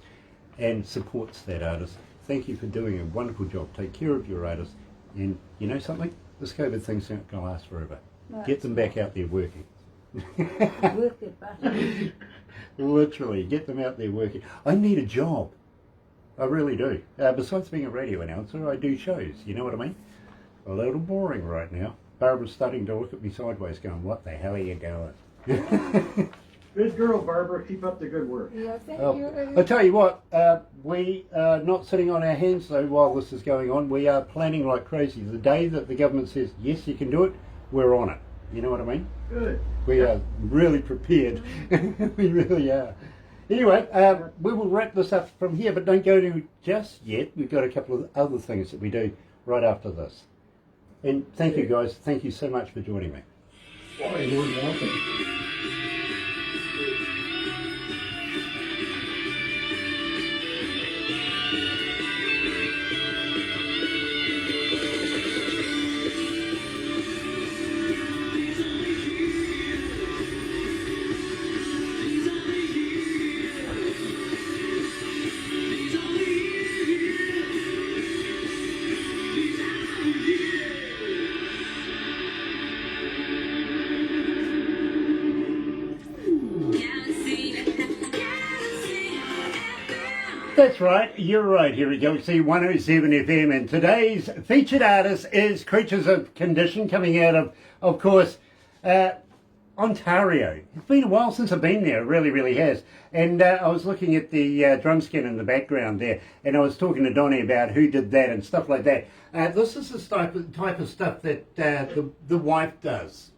and supports that artist. Thank you for doing a wonderful job. Take care of your artists. And you know something? This COVID thing's not going to last forever. No. Get them back out there working. Work it, butter. Literally, get them out there working. I need a job. I really do. Besides being a radio announcer, I do shows. You know what I mean? A little boring right now. Barbara's starting to look at me sideways going, what the hell are you doing? Good girl, Barbara. Keep up the good work. Yeah, thank Oh, you. I tell you what, we are not sitting on our hands though while this is going on. We are planning like crazy. The day that the government says, yes, you can do it, we're on it. You know what I mean? Good. We are really prepared. We really are. Anyway, we will wrap this up from here, but don't go to just yet. We've got a couple of other things that we do right after this. And thank you guys. Thank you so much for joining me. Oh, you're more than welcome. That's right, you're right here at galaxy107 FM, and today's featured artist is Creatures of Condition, coming out of course, Ontario. It's been a while since I've been there, it really, really has. And I was looking at the drum skin in the background there, and I was talking to Donnie about who did that and stuff like that. This is the type of stuff that the wife does.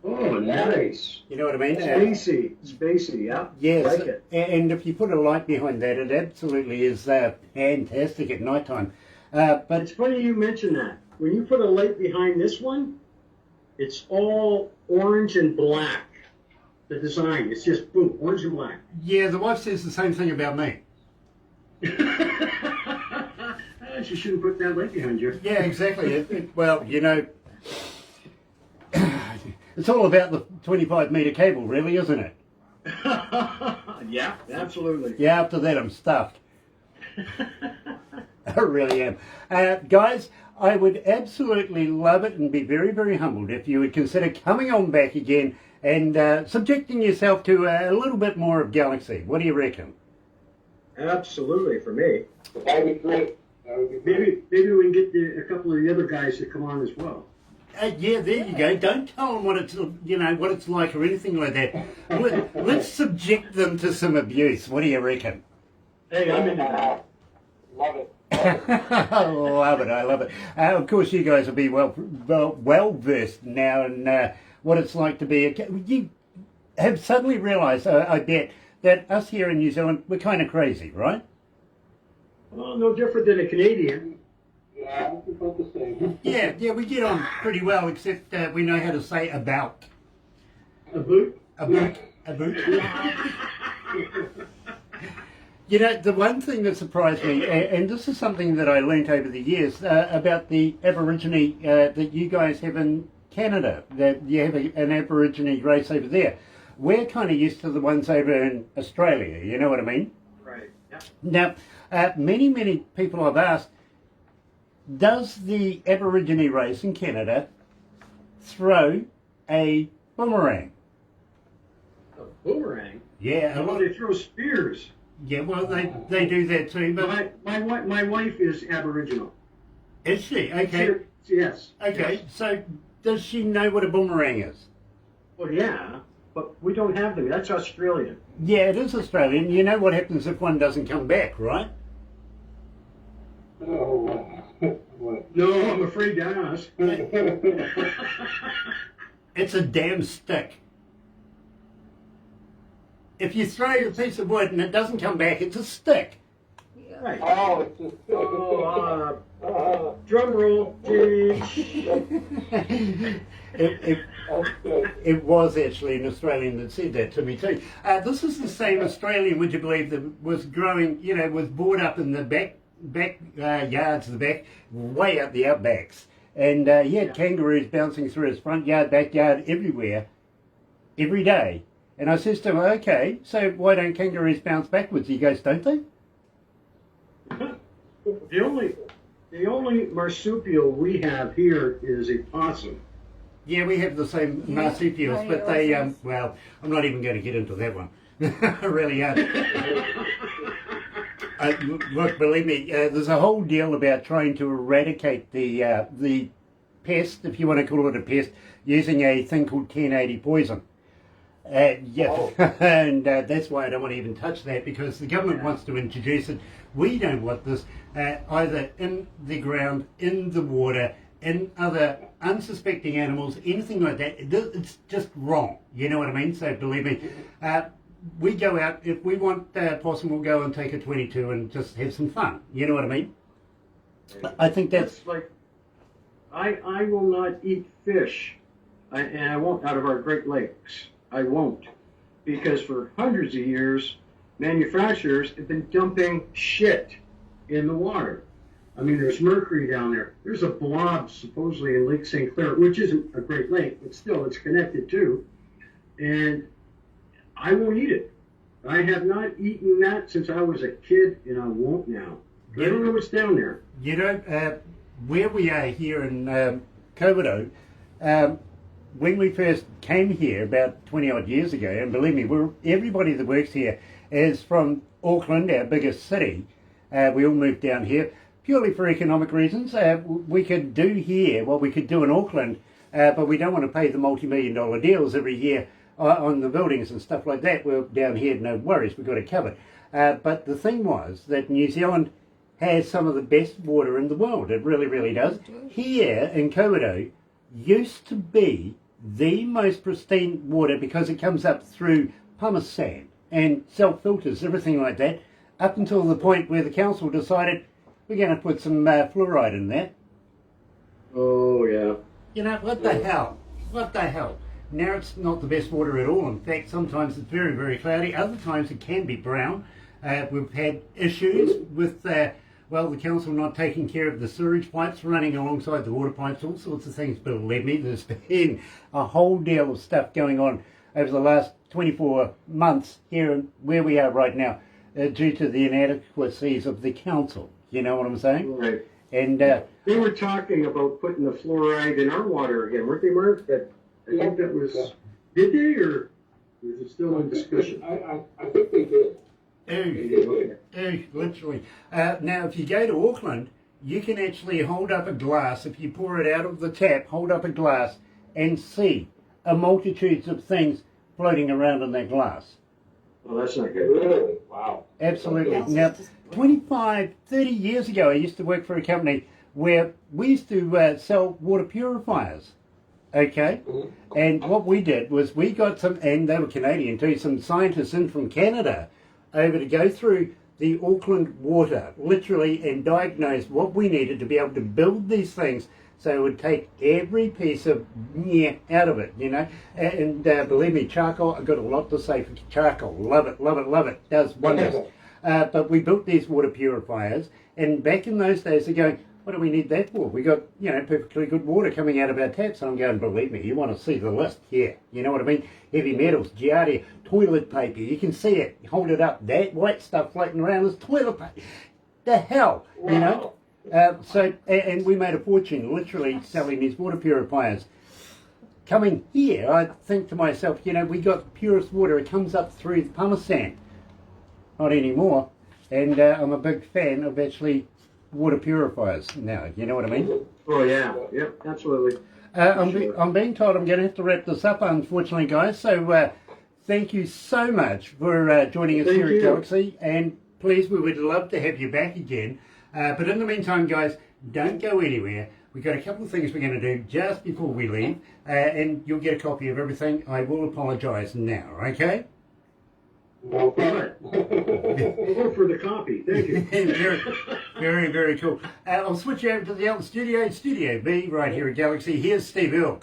Oh, nice. You know what I mean? Spacey, yeah. Yes, Like it. and if you put a light behind that, it absolutely is fantastic at night time. But It's funny you mention that. When you put a light behind this one, it's all orange and black. The design, it's just boom, orange and black. yeah, the wife says the same thing about me. She shouldn't put that light behind you. Yeah, exactly. Well, you know, it's all about the 25-metre cable, really, isn't it? Yeah, absolutely. Yeah, after that I'm stuffed. I really am. Guys, I would absolutely love it and be very, very humbled if you would consider coming on back again and subjecting yourself to a little bit more of Galaxy. What do you reckon? Absolutely, for me. That would be great. That would be great. Maybe we can get a couple of the other guys to come on as well. Yeah, there you go. Don't tell them what it's, what it's like or anything like that. Let's subject them to some abuse. What do you reckon? Hey, I'm into that. Love it. I love it. I love it. Of course, you guys will be well versed now in what it's like to be you have suddenly realised, I bet, that us here in New Zealand, we're kind of crazy, right? Well, no different than a Canadian. Yeah, it's about the same. Yeah, we get on pretty well, except we know how to say about. A boot? A boot. You know, the one thing that surprised me, and this is something that I learnt over the years, about the Aborigine that you guys have in Canada, that you have an Aborigine race over there. We're kind of used to the ones over in Australia, you know what I mean? Right. Yeah. Now, many, many people I've asked, does the Aborigine race in Canada throw a boomerang? A boomerang? Yeah, a lot. They throw spears. Yeah, well, they do that too, but My wife is Aboriginal. is she? Okay. Yes. Okay, Yes. so does she know what a boomerang is? Well, yeah, but we don't have them. That's Australian. Yeah, it is Australian. You know what happens if one doesn't come back, right? Oh, what? No, I'm afraid to ask. It's a damn stick. If you throw a piece of wood and it doesn't come back, it's a stick. Right. Oh, it's just... Drum roll. It was actually an Australian that said that to me too. This is the same Australian, would you believe, that was growing, was brought up in the back yards, the back, way up the outbacks. And he had kangaroos bouncing through his front yard, backyard, everywhere, every day. And I says to him, okay, so why don't kangaroos bounce backwards? He goes, don't they? The only marsupial we have here is a possum. Yeah, we have the same marsupials, but they, well, I'm not even going to get into that one. I really aren't. Look, believe me, there's a whole deal about trying to eradicate the pest, if you want to call it a pest, using a thing called 1080 poison. And that's why I don't want to even touch that, because the government wants to introduce it. We don't want this either in the ground, in the water, in other unsuspecting animals, anything like that, it's just wrong. You know what I mean? So believe me, we go out, if we want possum, we'll go and take a 22 and just have some fun. You know what I mean? I think that's like, I will not eat fish, and I won't, out of our Great Lakes. I won't. Because for hundreds of years, manufacturers have been dumping shit in the water. I mean, there's mercury down there. There's a blob supposedly in Lake St. Clair, which isn't a Great Lake, but still it's connected too. And I won't eat it. I have not eaten that since I was a kid, and I won't now. I don't know what's down there. You know, where we are here in Komodo, when we first came here about 20 odd years ago, and believe me, everybody that works here is from Auckland, our biggest city. We all moved down here purely for economic reasons. We could do here what we could do in Auckland, but we don't want to pay the multi-million-dollar deals every year on the buildings and stuff like that. We're down here, no worries, we've got it covered. But the thing was that New Zealand has some of the best water in the world. It really, really does. Here in Komodo used to be the most pristine water because it comes up through pumice sand and self-filters, everything like that, up until the point where the council decided we're going to put some fluoride in that. Oh, yeah. You know, what the hell? What the hell? Now it's not the best water at all. In fact, sometimes it's very, very cloudy. Other times it can be brown. We've had issues with, well, the council not taking care of the sewage pipes running alongside the water pipes, all sorts of things. Believe me, there's been a whole deal of stuff going on over the last 24 months here where we are right now due to the inadequacies of the council. You know what I'm saying? Right. And they were talking about putting the fluoride in our water again, weren't they, Mark? I think that was, did they, or is it still in discussion? I think they did. Literally. Now, if you go to Auckland, you can actually hold up a glass, if you pour it out of the tap, hold up a glass and see a multitudes of things floating around in that glass. Well, that's not good. Really? Wow. Absolutely. Okay. Now, 25, 30 years ago, I used to work for a company where we used to sell water purifiers. Okay? And what we did was we got some, and they were Canadian too, some scientists in from Canada over to go through the Auckland water, literally, and diagnose what we needed to be able to build these things so it would take every piece of out of it, you know. And believe me, charcoal, I've got a lot to say for charcoal. Love it, love it, love it. Does wonders. But we built these water purifiers, and back in those days they're going, what do we need that for? We got, you know, perfectly good water coming out of our taps. And I'm going, believe me, you want to see the list here. You know what I mean? Heavy metals, giardia, toilet paper. You can see it. Hold it up. That white stuff floating around is toilet paper. The hell, wow. You know? And we made a fortune literally selling these water purifiers. Coming here, I think to myself, you know, we got purest water. It comes up through the pumice sand. Not anymore. And I'm a big fan of actually water purifiers now, you know what I mean? Oh, yeah. Yep, absolutely. I'm being told I'm going to have to wrap this up, unfortunately, guys. So thank you so much for joining us here at Galaxy. And please, we would love to have you back again. But in the meantime, guys, don't go anywhere. We've got a couple of things we're going to do just before we leave. And you'll get a copy of everything. I will apologise now, okay? No problem. Go for the copy. Thank you. Very, very, very cool. I'll switch over to the other studio, Studio B, right here at Galaxy. Here's Steve Earle.